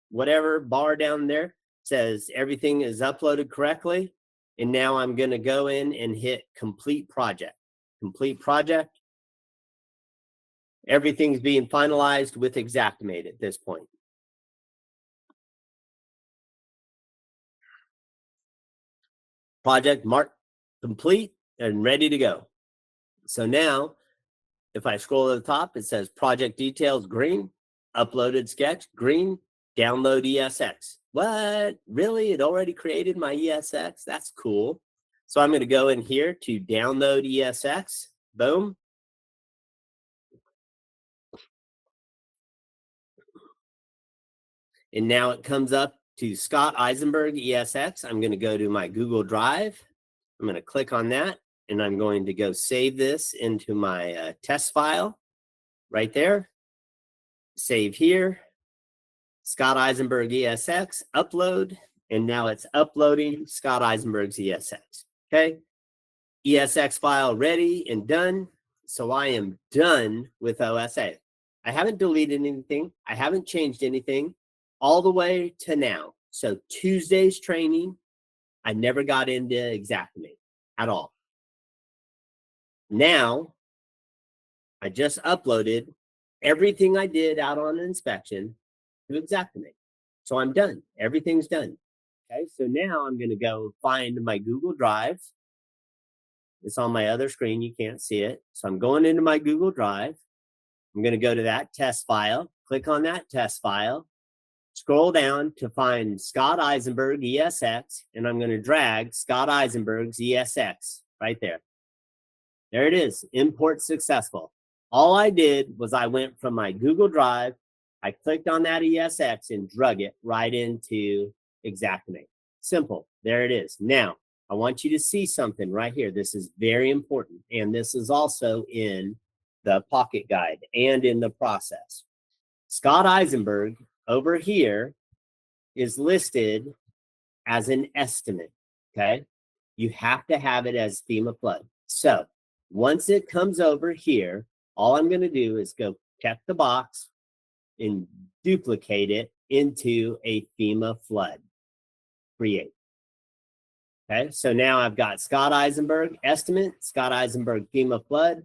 whatever bar down there says everything is uploaded correctly. And now I'm going to go in and hit complete project. Complete project. Everything's being finalized with Xactimate at this point. Project marked complete and ready to go. So now, if I scroll to the top, it says project details green, uploaded sketch green, download ESX. What? Really? It already created my ESX? That's cool. So I'm going to go in here to download ESX. Boom. And now it comes up to Scott Eisenberg ESX. I'm going to go to my Google Drive. I'm going to click on that, and I'm going to go save this into my test file right there. Save here. Scott Eisenberg ESX, upload, and now it's uploading Scott Eisenberg's ESX. Okay, ESX file ready and done. So I am done with OSA. I haven't deleted anything. I haven't changed anything all the way to now. So Tuesday's training, I never got into Xactimate at all. Now, I just uploaded everything I did out on inspection to Xactimate. So I'm done. Everything's done. Okay, so now I'm going to go find my Google Drive. It's on my other screen. You can't see it. So I'm going into my Google Drive. I'm going to go to that test file, click on that test file, scroll down to find Scott Eisenberg ESX, and I'm going to drag Scott Eisenberg's ESX right there. There it is, import successful. All I did was I went from my Google Drive, I clicked on that ESX and drug it right into Xactimate. Simple, there it is. Now, I want you to see something right here. This is very important, and this is also in the Pocket Guide and in the process. Scott Eisenberg over here is listed as an estimate, okay? You have to have it as FEMA flood. So once it comes over here, all I'm going to do is go check the box and duplicate it into a FEMA flood. Create. Okay, so now I've got Scott Eisenberg estimate, Scott Eisenberg FEMA flood.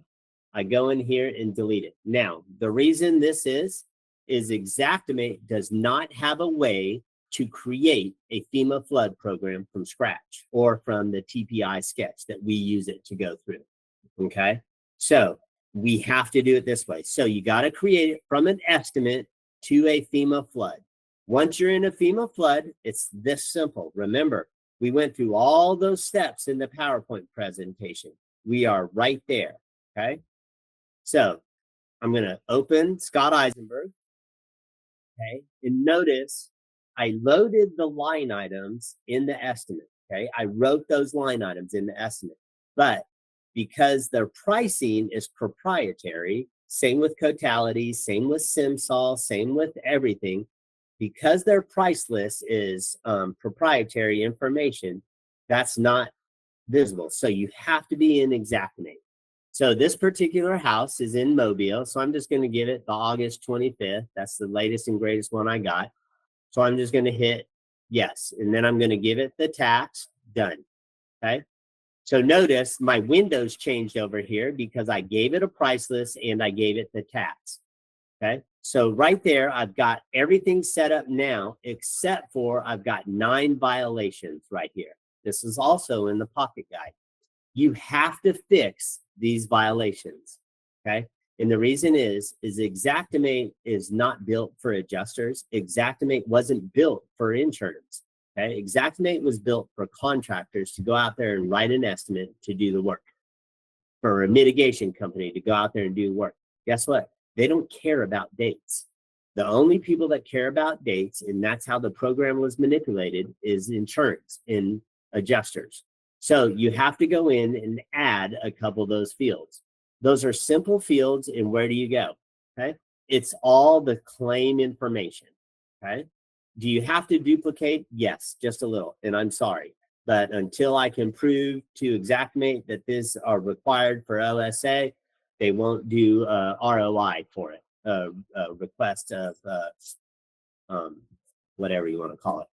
I go in here and delete it. Now, the reason this is Xactimate does not have a way to create a FEMA flood program from scratch or from the TPI sketch that we use it to go through. Okay, so we have to do it this way. So you got to create it from an estimate to a FEMA flood. Once you're in a FEMA flood, it's this simple. Remember, we went through all those steps in the PowerPoint presentation. We are right there, okay? So I'm going to open Scott Eisenberg, Okay. And notice I loaded the line items in the estimate. Okay. I wrote those line items in the estimate, but because their pricing is proprietary, same with Cotality, same with SimSol, same with everything, because their price list is proprietary information, that's not visible. So you have to be in Xactimate. So this particular house is in Mobile. So I'm just going to give it the August 25th. That's the latest and greatest one I got. So I'm just going to hit yes. And then I'm going to give it the tax. Done. Okay. So notice my windows changed over here because I gave it a price list and I gave it the tax. Okay. So right there, I've got everything set up now, except for I've got 9 violations right here. This is also in the pocket guide. You have to fix these violations. Okay. And the reason is Xactimate is not built for adjusters. Xactimate wasn't built for insurance. Okay. Xactimate was built for contractors to go out there and write an estimate to do the work, for a mitigation company to go out there and do work. Guess what? They don't care about dates. The only people that care about dates, and that's how the program was manipulated, is insurance and adjusters. So you have to go in and add a couple of those fields. Those are simple fields, and where do you go? Okay. It's all the claim information. Okay. Do you have to duplicate? Yes, just a little. And I'm sorry. But until I can prove to Xactimate that these are required for OSA, they won't do ROI for it, request of whatever you want to call it.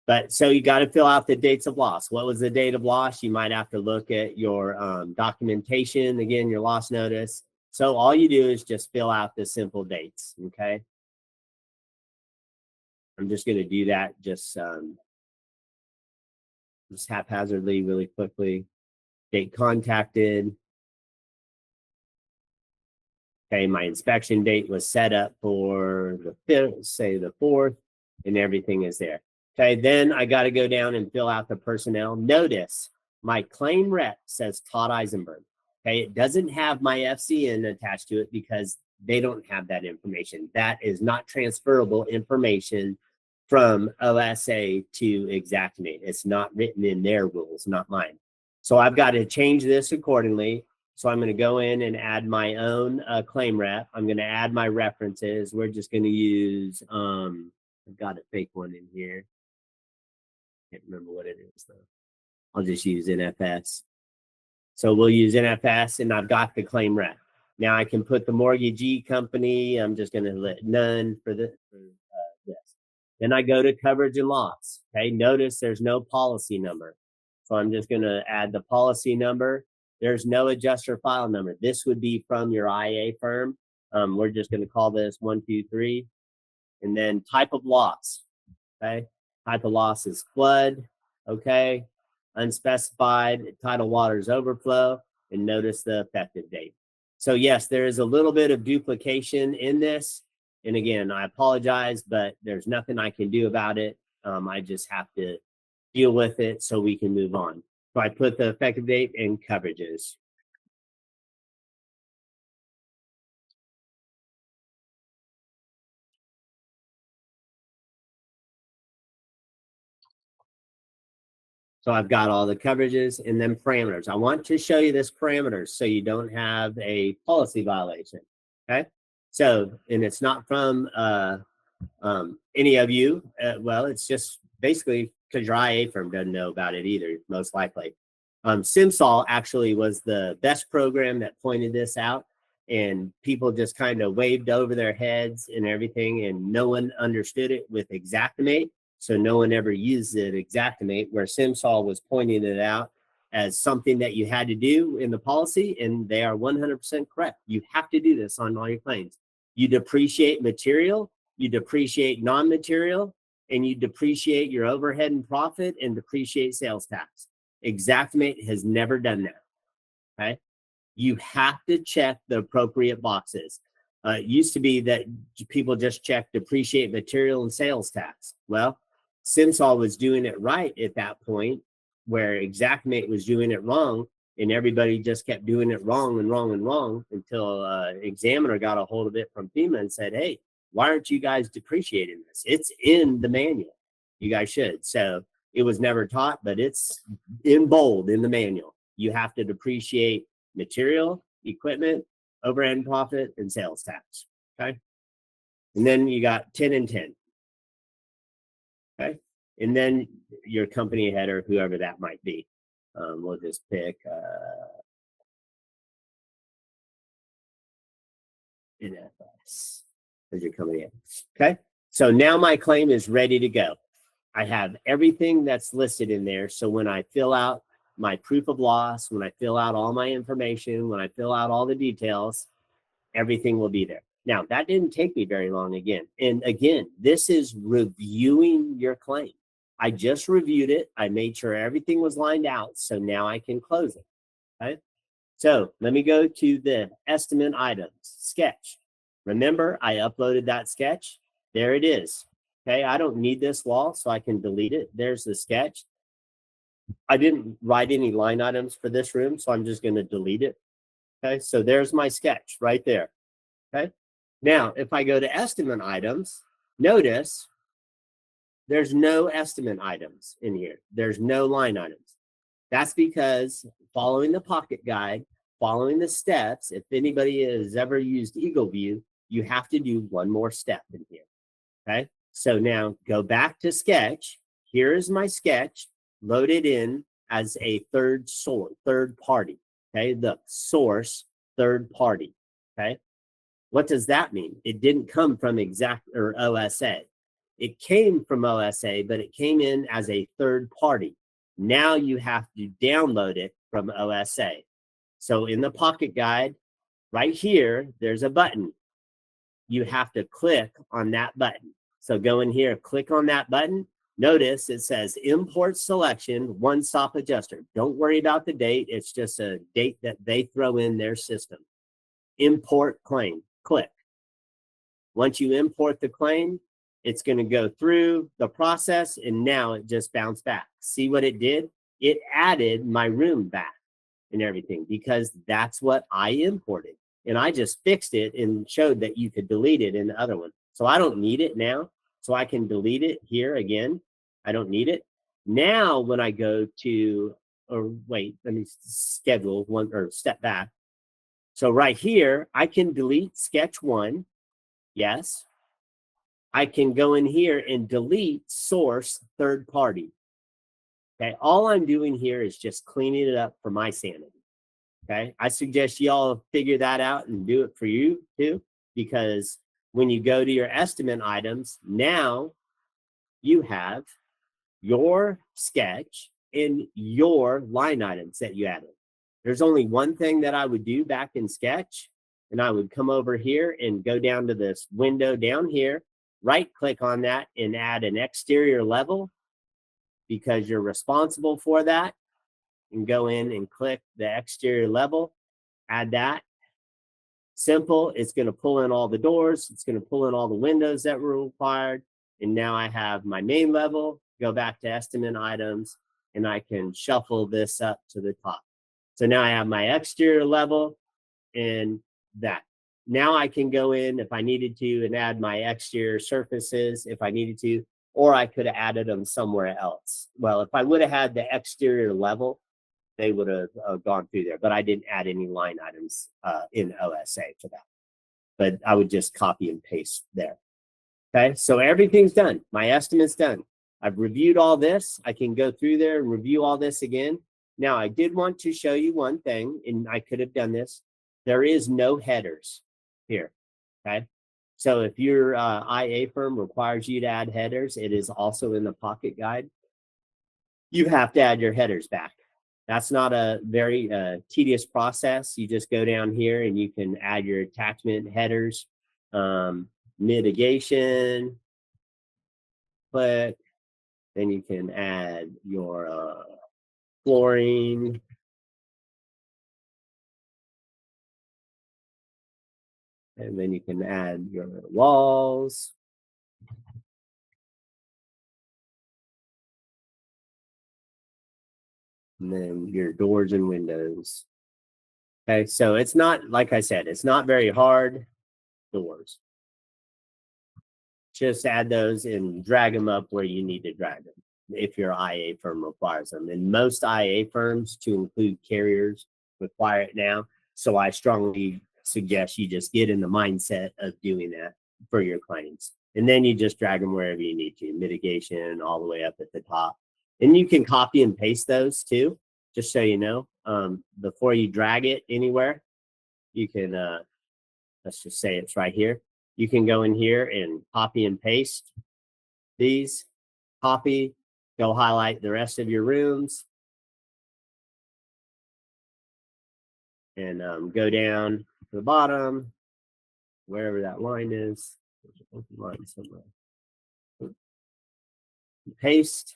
But so you got to fill out the dates of loss. What was the date of loss? You might have to look at your documentation, again, your loss notice. So all you do is just fill out the simple dates, okay? I'm just going to do that just haphazardly, really quickly. Date contacted. Okay, my inspection date was set up for the 5th, say the 4th, and everything is there. Okay, then I got to go down and fill out the personnel. Notice my claim rep says Todd Eisenberg. Okay, it doesn't have my FCN attached to it because they don't have that information. That is not transferable information from OSA to Xactimate. It's not written in their rules, not mine. So I've got to change this accordingly. So I'm going to go in and add my own claim rep. I'm going to add my references. We're just going to use, I've got a fake one in here. Can't remember what it is though. I'll just use NFS. So we'll use NFS and I've got the claim rep. Now I can put the mortgagee company. I'm just going to let none for this. Then I go to coverage and loss. Okay, notice there's no policy number. So I'm just going to add the policy number. There's no adjuster file number. This would be from your IA firm. We're just going to call this 123. And then type of loss. Okay, type of loss is flood. Okay, unspecified, tidal waters overflow, and notice the effective date. So yes, there is a little bit of duplication in this. And again, I apologize, but there's nothing I can do about it. I just have to deal with it so we can move on. So I put the effective date and coverages. So I've got all the coverages and then parameters. I want to show you this parameters so you don't have a policy violation. Okay. So, and it's not from any of you. Well, it's just basically because your IA firm doesn't know about it either, most likely. SimSol actually was the best program that pointed this out, and people just kind of waved over their heads and everything, and no one understood it with Xactimate. So no one ever used it Xactimate, where SimSol was pointing it out as something that you had to do in the policy, and they are 100% correct. You have to do this on all your claims. You depreciate material, you depreciate non-material, and you depreciate your overhead and profit and depreciate sales tax. Xactimate has never done that. Okay, you have to check the appropriate boxes. It used to be that people just check depreciate material and sales tax. Well, SimSol was doing it right at that point, where Xactimate was doing it wrong, and everybody just kept doing it wrong and wrong and wrong until examiner got a hold of it from FEMA and said, hey, why aren't you guys depreciating this? It's in the manual. You guys should. So it was never taught, but it's in bold in the manual. You have to depreciate material, equipment, overhead profit, and sales tax. Okay. And then you got 10 and 10. Okay. And then your company header, whoever that might be. We'll just pick NFS as your company header. Okay. So now my claim is ready to go. I have everything that's listed in there. So when I fill out my proof of loss, when I fill out all my information, when I fill out all the details, everything will be there. Now, that didn't take me very long again. And again, this is reviewing your claim. I just reviewed it. I made sure everything was lined out. So now I can close it. Okay. So let me go to the estimate items sketch. Remember, I uploaded that sketch. There it is. Okay. I don't need this wall, so I can delete it. There's the sketch. I didn't write any line items for this room, so I'm just going to delete it. Okay. So there's my sketch right there. Okay. Now, if I go to estimate items, notice there's no estimate items in here. There's no line items. That's because following the pocket guide, following the steps, if anybody has ever used EagleView, you have to do one more step in here. Okay. So now go back to sketch. Here is my sketch loaded in as a third party. Okay. The source third party. Okay. What does that mean? It didn't come from OSA. It came from OSA, but it came in as a third party. Now you have to download it from OSA. So in the pocket guide, right here, there's a button. You have to click on that button. So go in here, click on that button. Notice it says import selection, one-stop adjuster. Don't worry about the date. It's just a date that they throw in their system. Import claim, click. Once you import the claim, it's going to go through the process, and now it just bounced back. See what it did? It added my room back and everything because that's what I imported. And I just fixed it and showed that you could delete it in the other one. So I don't need it now. So I can delete it here again. I don't need it. Now when I go to, or wait, let me schedule one or step back. So right here, I can delete sketch one. Yes. I can go in here and delete source third party. Okay. All I'm doing here is just cleaning it up for my sanity. Okay. I suggest y'all figure that out and do it for you too, because when you go to your estimate items, now you have your sketch and your line items that you added. There's only one thing that I would do back in sketch, and I would come over here and go down to this window down here, right click on that and add an exterior level because you're responsible for that, and go in and click the exterior level, add that. Simple. It's going to pull in all the doors. It's going to pull in all the windows that were required. And now I have my main level, go back to estimate items, and I can shuffle this up to the top. So now I have my exterior level and that. Now I can go in if I needed to and add my exterior surfaces if I needed to, or I could have added them somewhere else. Well, if I would have had the exterior level, they would have gone through there, but I didn't add any line items in OSA for that. But I would just copy and paste there. Okay, so everything's done. My estimate's done. I've reviewed all this. I can go through there and review all this again. Now, I did want to show you one thing, and I could have done this. There is no headers here, okay? So if your IA firm requires you to add headers, it is also in the pocket guide. You have to add your headers back. That's not a very tedious process. You just go down here and you can add your attachment headers, mitigation, click, then you can add your flooring, and then you can add your walls. And then your doors and windows. Okay, so it's not, like I said, it's not very hard. Doors. just add those and drag them up where you need to drag them if your IA firm requires them. And most IA firms, to include carriers, require it now. So I strongly suggest you just get in the mindset of doing that for your claims. And then you just drag them wherever you need to, mitigation all the way up at the top. And you can copy and paste those too, just so you know. Before you drag it anywhere, you can, let's just say it's right here. You can go in here and copy and paste these, copy, go highlight the rest of your rooms, and go down to the bottom, wherever that line is. There's an open line somewhere. Paste,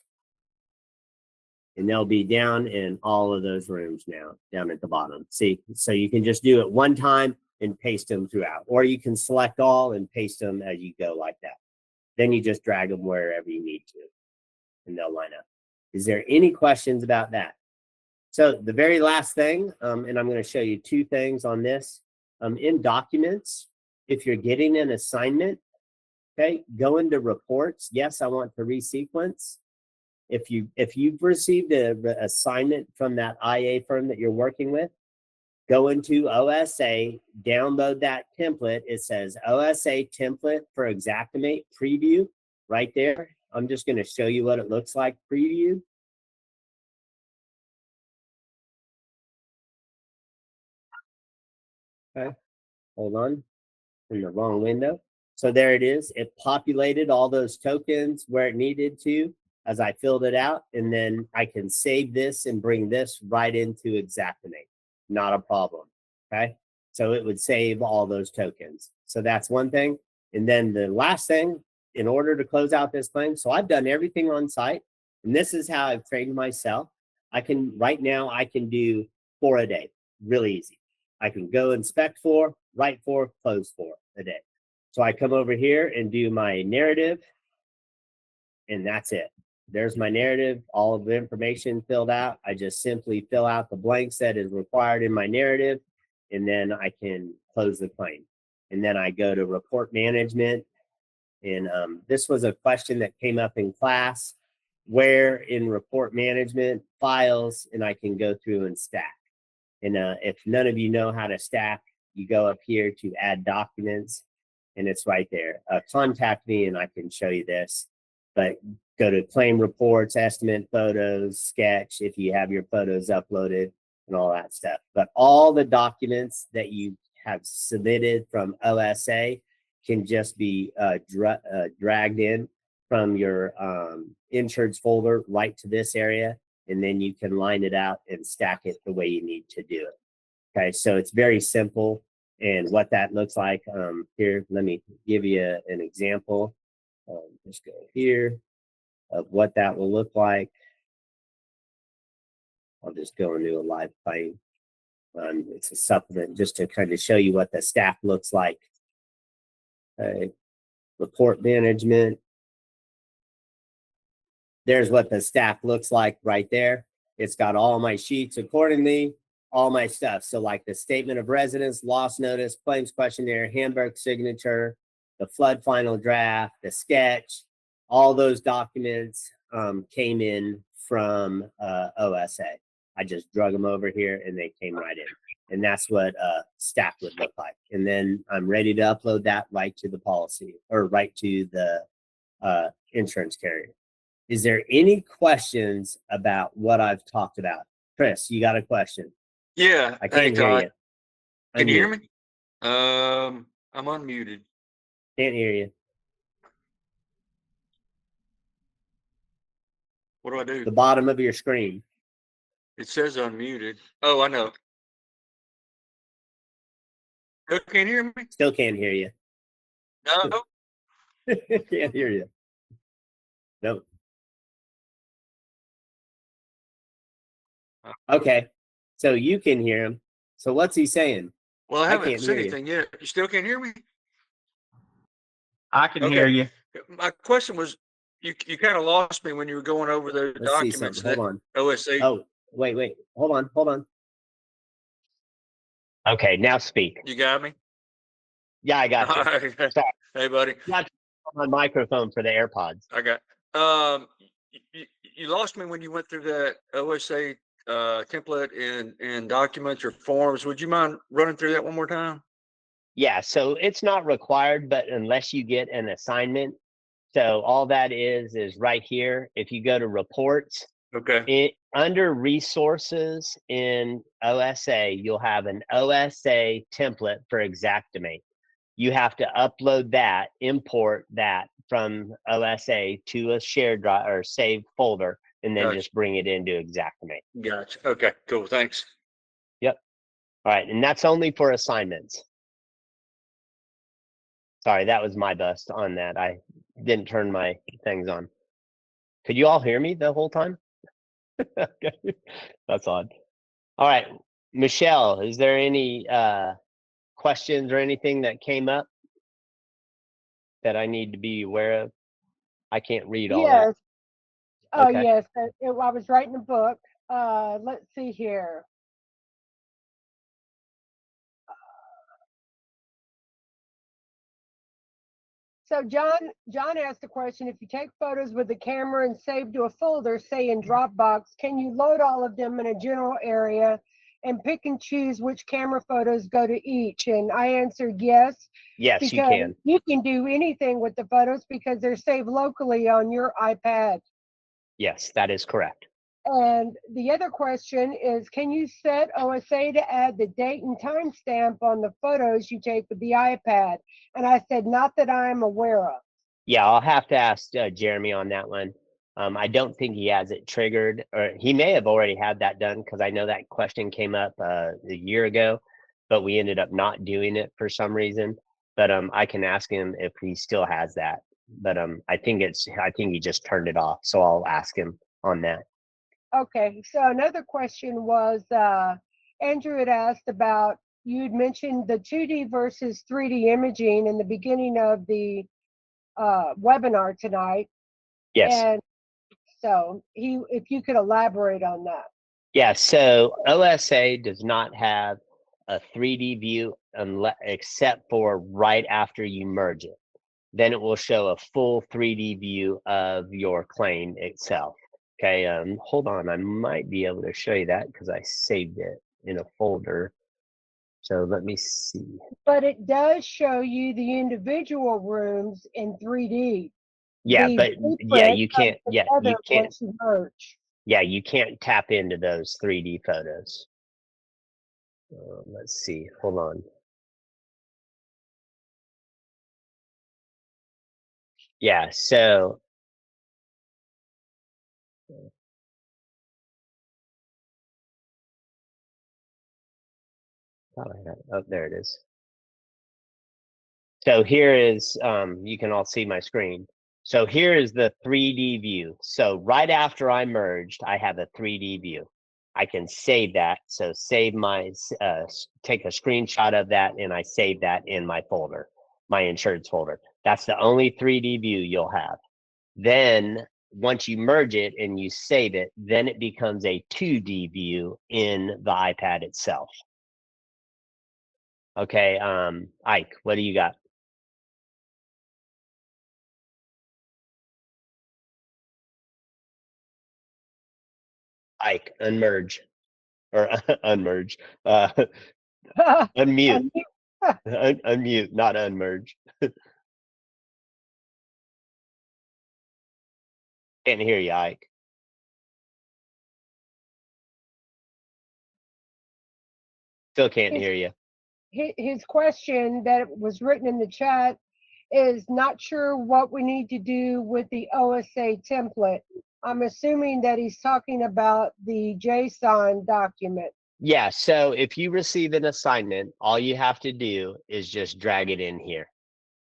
and they'll be down in all of those rooms now, down at the bottom. See, so you can just do it one time and paste them throughout, or you can select all and paste them as you go like that. Then you just drag them wherever you need to, and they'll line up. Is there any questions about that? So the very last thing, and I'm going to show you two things on this. In documents, if you're getting an assignment, okay, go into reports. Yes, I want to resequence. If you've received an assignment from that IA firm that you're working with, go into OSA, download that template. It says OSA template for Xactimate preview right there. I'm just going to show you what it looks like preview. Okay, hold on, in the wrong window. So there it is. It populated all those tokens where it needed to as I filled it out. And then I can save this and bring this right into Xactimate. Not a problem. Okay. So it would save all those tokens. So that's one thing. And then the last thing, in order to close out this claim, so I've done everything on site. And this is how I've trained myself. Right now, I can do 4 a day. Really easy. I can go inspect 4, write 4, close 4 a day. So I come over here and do my narrative, and that's it. There's my narrative, all of the information filled out. I just simply fill out the blanks that is required in my narrative, and then I can close the claim. And then I go to report management. And this was a question that came up in class, where in report management files, and I can go through and stack. And if none of you know how to stack, you go up here to add documents, and it's right there. Contact me and I can show you this. But go to claim reports, estimate photos, sketch, if you have your photos uploaded and all that stuff. But all the documents that you have submitted from OSA can just be dragged in from your insurance folder right to this area. And then you can line it out and stack it the way you need to do it. Okay, so it's very simple. And what that looks like here, let me give you an example. Just go here of what that will look like. I'll just go into a live claim. It's a supplement just to kind of show you what the stack looks like. Okay. Report management. There's what the stack looks like right there. It's got all my sheets accordingly, all my stuff. So like the statement of residence, loss notice, claims questionnaire, handbook signature, the flood final draft, the sketch, all those documents came in from OSA. I just drug them over here and they came right in. And that's what stack would look like. And then I'm ready to upload that right to the policy or right to the insurance carrier. Is there any questions about what I've talked about? Chris, you got a question? Yeah. I can't hear you. Can you hear me? I'm unmuted. Can't hear you. What do I do? The bottom of your screen. It says unmuted. Oh, I know. Still can't hear me? Still can't hear you. No. Can't hear you. Nope. Okay. So you can hear him. So what's he saying? Well, I haven't said anything yet. You still can't hear me? I can hear you. My question was, you kind of lost me when you were going over the documents that OSA. Oh, wait. Hold on. Okay, now speak. You got me? Yeah, I got you. Sorry. Hey, buddy. Got my microphone for the AirPods. I got. You lost me when you went through that OSA template and documents or forms. Would you mind running through that one more time? Yeah, so it's not required, but unless you get an assignment. So all that is right here. If you go to reports, Okay. under resources in OSA, you'll have an OSA template for Xactimate. You have to upload that, import that from OSA to a shared drive or saved folder, and then Gotcha. just bring it into Xactimate. Gotcha. Okay, cool. Thanks. Yep. All right, and that's only for assignments. Sorry, that was my bust on that. I didn't turn my things on. Could you all hear me the whole time? Okay. That's odd. All right, Michelle, is there any questions or anything that came up that I need to be aware of? I can't read all that. Yes. Oh, Okay. yes. I was writing a book. Let's see here. So John asked a question. If you take photos with the camera and save to a folder, say in Dropbox, can you load all of them in a general area and pick and choose which camera photos go to each? And I answered yes. Yes, you can. You can do anything with the photos because they're saved locally on your iPad. Yes, that is correct. And the other question is, can you set OSA to add the date and time stamp on the photos you take with the iPad? And I said, not that I'm aware of. Yeah, I'll have to ask Jeremy on that one. I don't think he has it triggered, or he may have already had that done because I know that question came up a year ago, but we ended up not doing it for some reason. But I can ask him if he still has that. But I think he just turned it off. So I'll ask him on that. Okay, so another question was, Andrew had asked about, you'd mentioned the 2D versus 3D imaging in the beginning of the webinar tonight. Yes. And so if you could elaborate on that. Yeah, so OSA does not have a 3D view except for right after you merge it. Then it will show a full 3D view of your claim itself. Okay, hold on, I might be able to show you that because I saved it in a folder. So let me see. But it does show you the individual rooms in 3D. Yeah, but yeah, you can't. Yeah, you can't. Once you merge. Yeah, you can't tap into those 3D photos. Let's see. Hold on. Yeah, so oh, there it is. So here is, you can all see my screen. So here is the 3D view. So right after I merged, I have a 3D view. I can save that. So save my, take a screenshot of that and I save that in my folder, my insurance folder. That's the only 3D view you'll have. Then once you merge it and you save it, then it becomes a 2D view in the iPad itself. Okay, Ike, what do you got? Ike, unmerge or unmerge. Unmute. Unmute, not unmerge. Can't hear you, Ike. Still can't hear you. His question that was written in the chat is not sure what we need to do with the OSA template. I'm assuming that he's talking about the JSON document. Yeah, so if you receive an assignment, all you have to do is just drag it in here.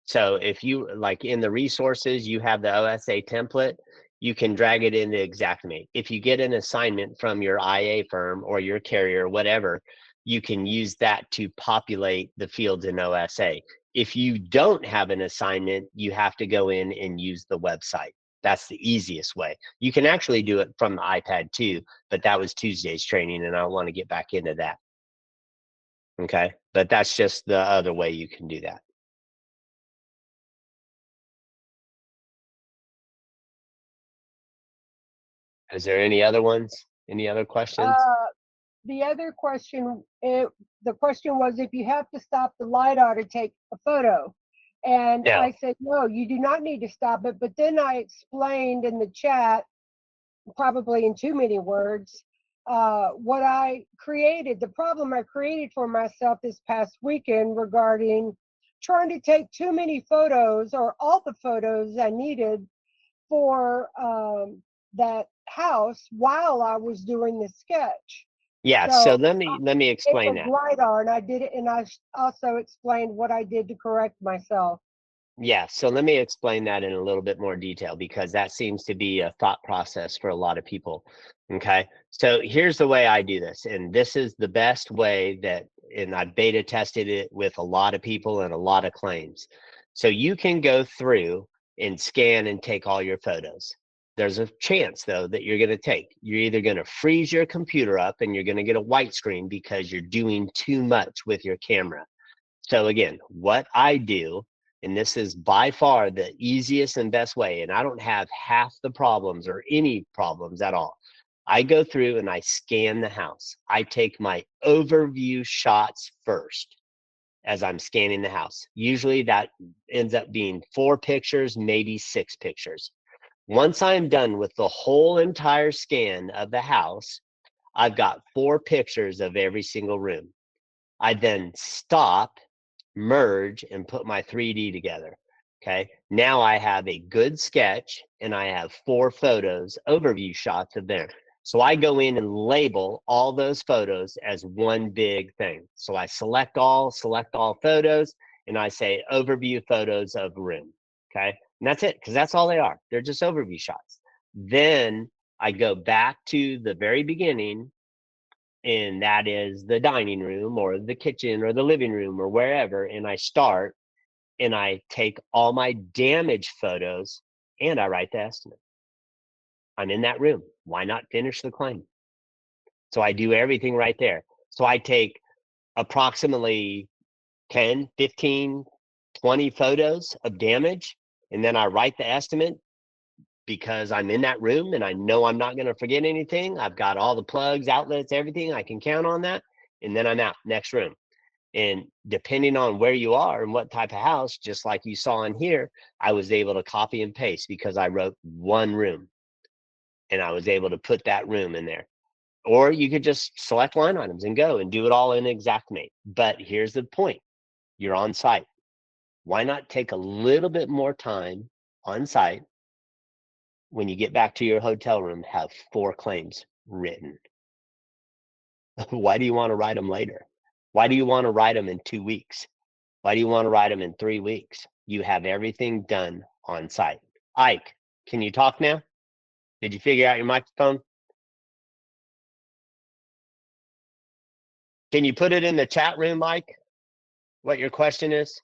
So if you, like in the resources, you have the OSA template, you can drag it into Xactimate. If you get an assignment from your IA firm or your carrier, whatever, you can use that to populate the fields in OSA. If you don't have an assignment, you have to go in and use the website. That's the easiest way. You can actually do it from the iPad too, but that was Tuesday's training and I want to get back into that. Okay, but that's just the other way you can do that. Is there any other ones? Any other questions? The other question, the question was if you have to stop the LiDAR to take a photo. And No. I said, no, you do not need to stop it. But then I explained in the chat, probably in too many words, what I created, the problem I created for myself this past weekend regarding trying to take too many photos or all the photos I needed for that house while I was doing the sketch. Yeah, So so let me it explain was that. LiDAR, and I did it, and I also explained what I did to correct myself. Yeah, so let me explain that in a little bit more detail because that seems to be a thought process for a lot of people. Okay, so here's the way I do this, and this is the best way that, and I beta tested it with a lot of people and a lot of claims. So you can go through and scan and take all your photos. There's a chance though that you're going to you're either going to freeze your computer up and you're going to get a white screen because you're doing too much with your camera. So again, what I do, and this is by far the easiest and best way, and I don't have half the problems or any problems at all. I go through and I scan the house. I take my overview shots first as I'm scanning the house. Usually that ends up being 4 pictures, maybe 6 pictures. Once I'm done with the whole entire scan of the house, I've got 4 pictures of every single room. I then stop, merge, and put my 3D together. Okay, now I have a good sketch and I have 4 photos, overview shots of them. So I go in and label all those photos as one big thing. So I select all photos, and I say overview photos of room. Okay, and that's it, because that's all they are. They're just overview shots. Then I go back to the very beginning, and that is the dining room or the kitchen or the living room or wherever, and I start and I take all my damage photos and I write the estimate. I'm in that room. Why not finish the claim? So I do everything right there. So I take approximately 10, 15, 20 photos of damage, and then I write the estimate because I'm in that room and I know I'm not going to forget anything. I've got all the plugs, outlets, everything. I can count on that. And then I'm out, next room. And depending on where you are and what type of house, just like you saw in here, I was able to copy and paste because I wrote one room and I was able to put that room in there. Or you could just select line items and go and do it all in Xactimate. But here's the point. You're on site. Why not take a little bit more time on site? When you get back to your hotel room, have 4 claims written. Why do you want to write them later? Why do you want to write them in 2 weeks? Why do you want to write them in 3 weeks? You have everything done on site. Ike, can you talk now? Did you figure out your microphone? Can you put it in the chat room, Mike? What your question is?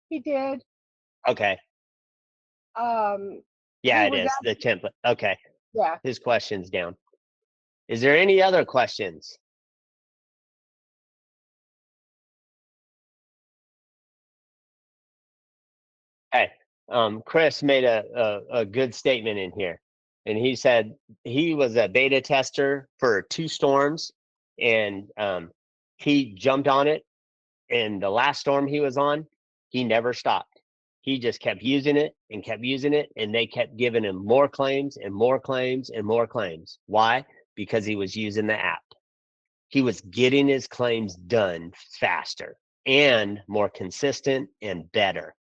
He did. Okay. Um, Yeah, he it was is the template. Okay. yeah. His question's down. Is there any other questions? Hey, Chris made a good statement in here, and he said he was a beta tester for 2 storms, and he jumped on it. And the last storm he was on, he never stopped. He just kept using it and kept using it, and they kept giving him more claims and more claims and more claims. Why? Because he was using the app. He was getting his claims done faster and more consistent and better.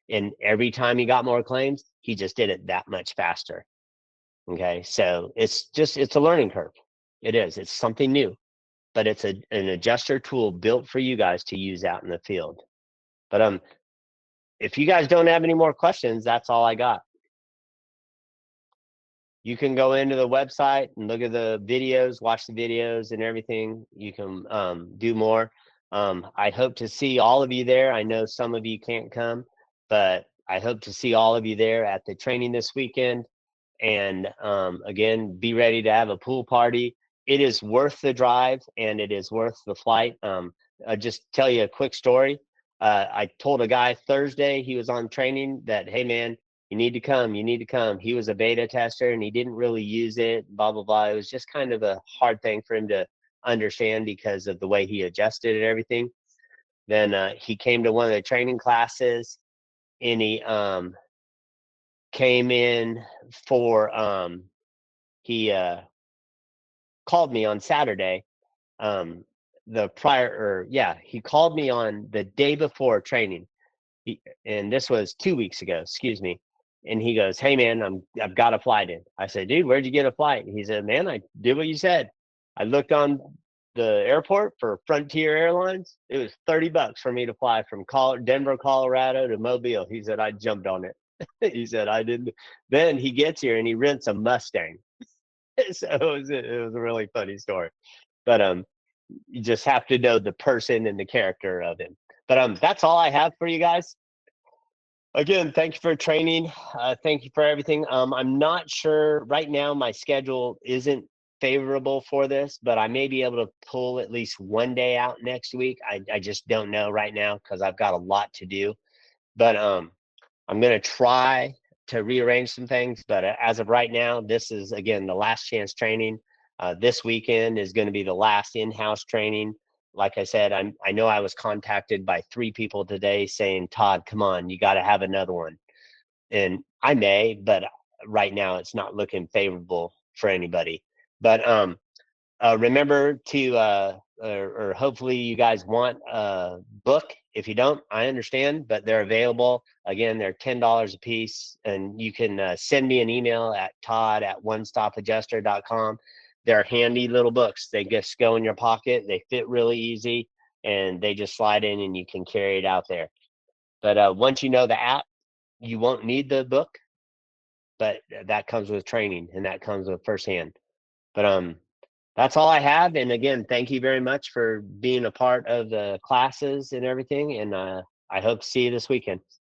And every time he got more claims, he just did it that much faster. Okay, so it's a learning curve. It is. It's something new, but it's an adjuster tool built for you guys to use out in the field. But if you guys don't have any more questions, that's all I got. You can go into the website and look at the videos, watch the videos and everything. You can do more. I hope to see all of you there. I know some of you can't come, but I hope to see all of you there at the training this weekend. And again, be ready to have a pool party. It is worth the drive and it is worth the flight. I'll just tell you a quick story. I told a guy Thursday, he was on training, that, hey man, You need to come. You need to come. He was a beta tester and he didn't really use it, blah, blah, blah. It was just kind of a hard thing for him to understand because of the way he adjusted and everything. Then he came to one of the training classes and he came in for, he called me on Saturday. He called me on the day before training. And this was 2 weeks ago, excuse me. And he goes, "Hey man, I've got a flight in." I said, "Dude, where'd you get a flight?" He said, "Man, I did what you said. I looked on the airport for Frontier Airlines. It was $30 for me to fly from Denver, Colorado to Mobile." He said, "I jumped on it." He said, "I didn't." Then he gets here and he rents a Mustang. So it was a really funny story. But you just have to know the person and the character of him. But that's all I have for you guys. Again, thank you for training. Thank you for everything. I'm not sure right now. My schedule isn't favorable for this, but I may be able to pull at least one day out next week. I just don't know right now because I've got a lot to do. But I'm gonna try to rearrange some things. But as of right now, this is again the last chance training. This weekend is going to be the last in-house training. Like I said, I know I was contacted by 3 people today saying, "Todd, come on, you got to have another one." And I may, but right now it's not looking favorable for anybody. But remember to or hopefully you guys want a book. If you don't, I understand, but they're available. Again, they're $10 a piece, and you can send me an email at todd@onestopadjuster.com. They're handy little books. They just go in your pocket. They fit really easy, and they just slide in, and you can carry it out there. But once you know the app, you won't need the book, but that comes with training, and that comes with firsthand. But that's all I have. And again, thank you very much for being a part of the classes and everything. And I hope to see you this weekend.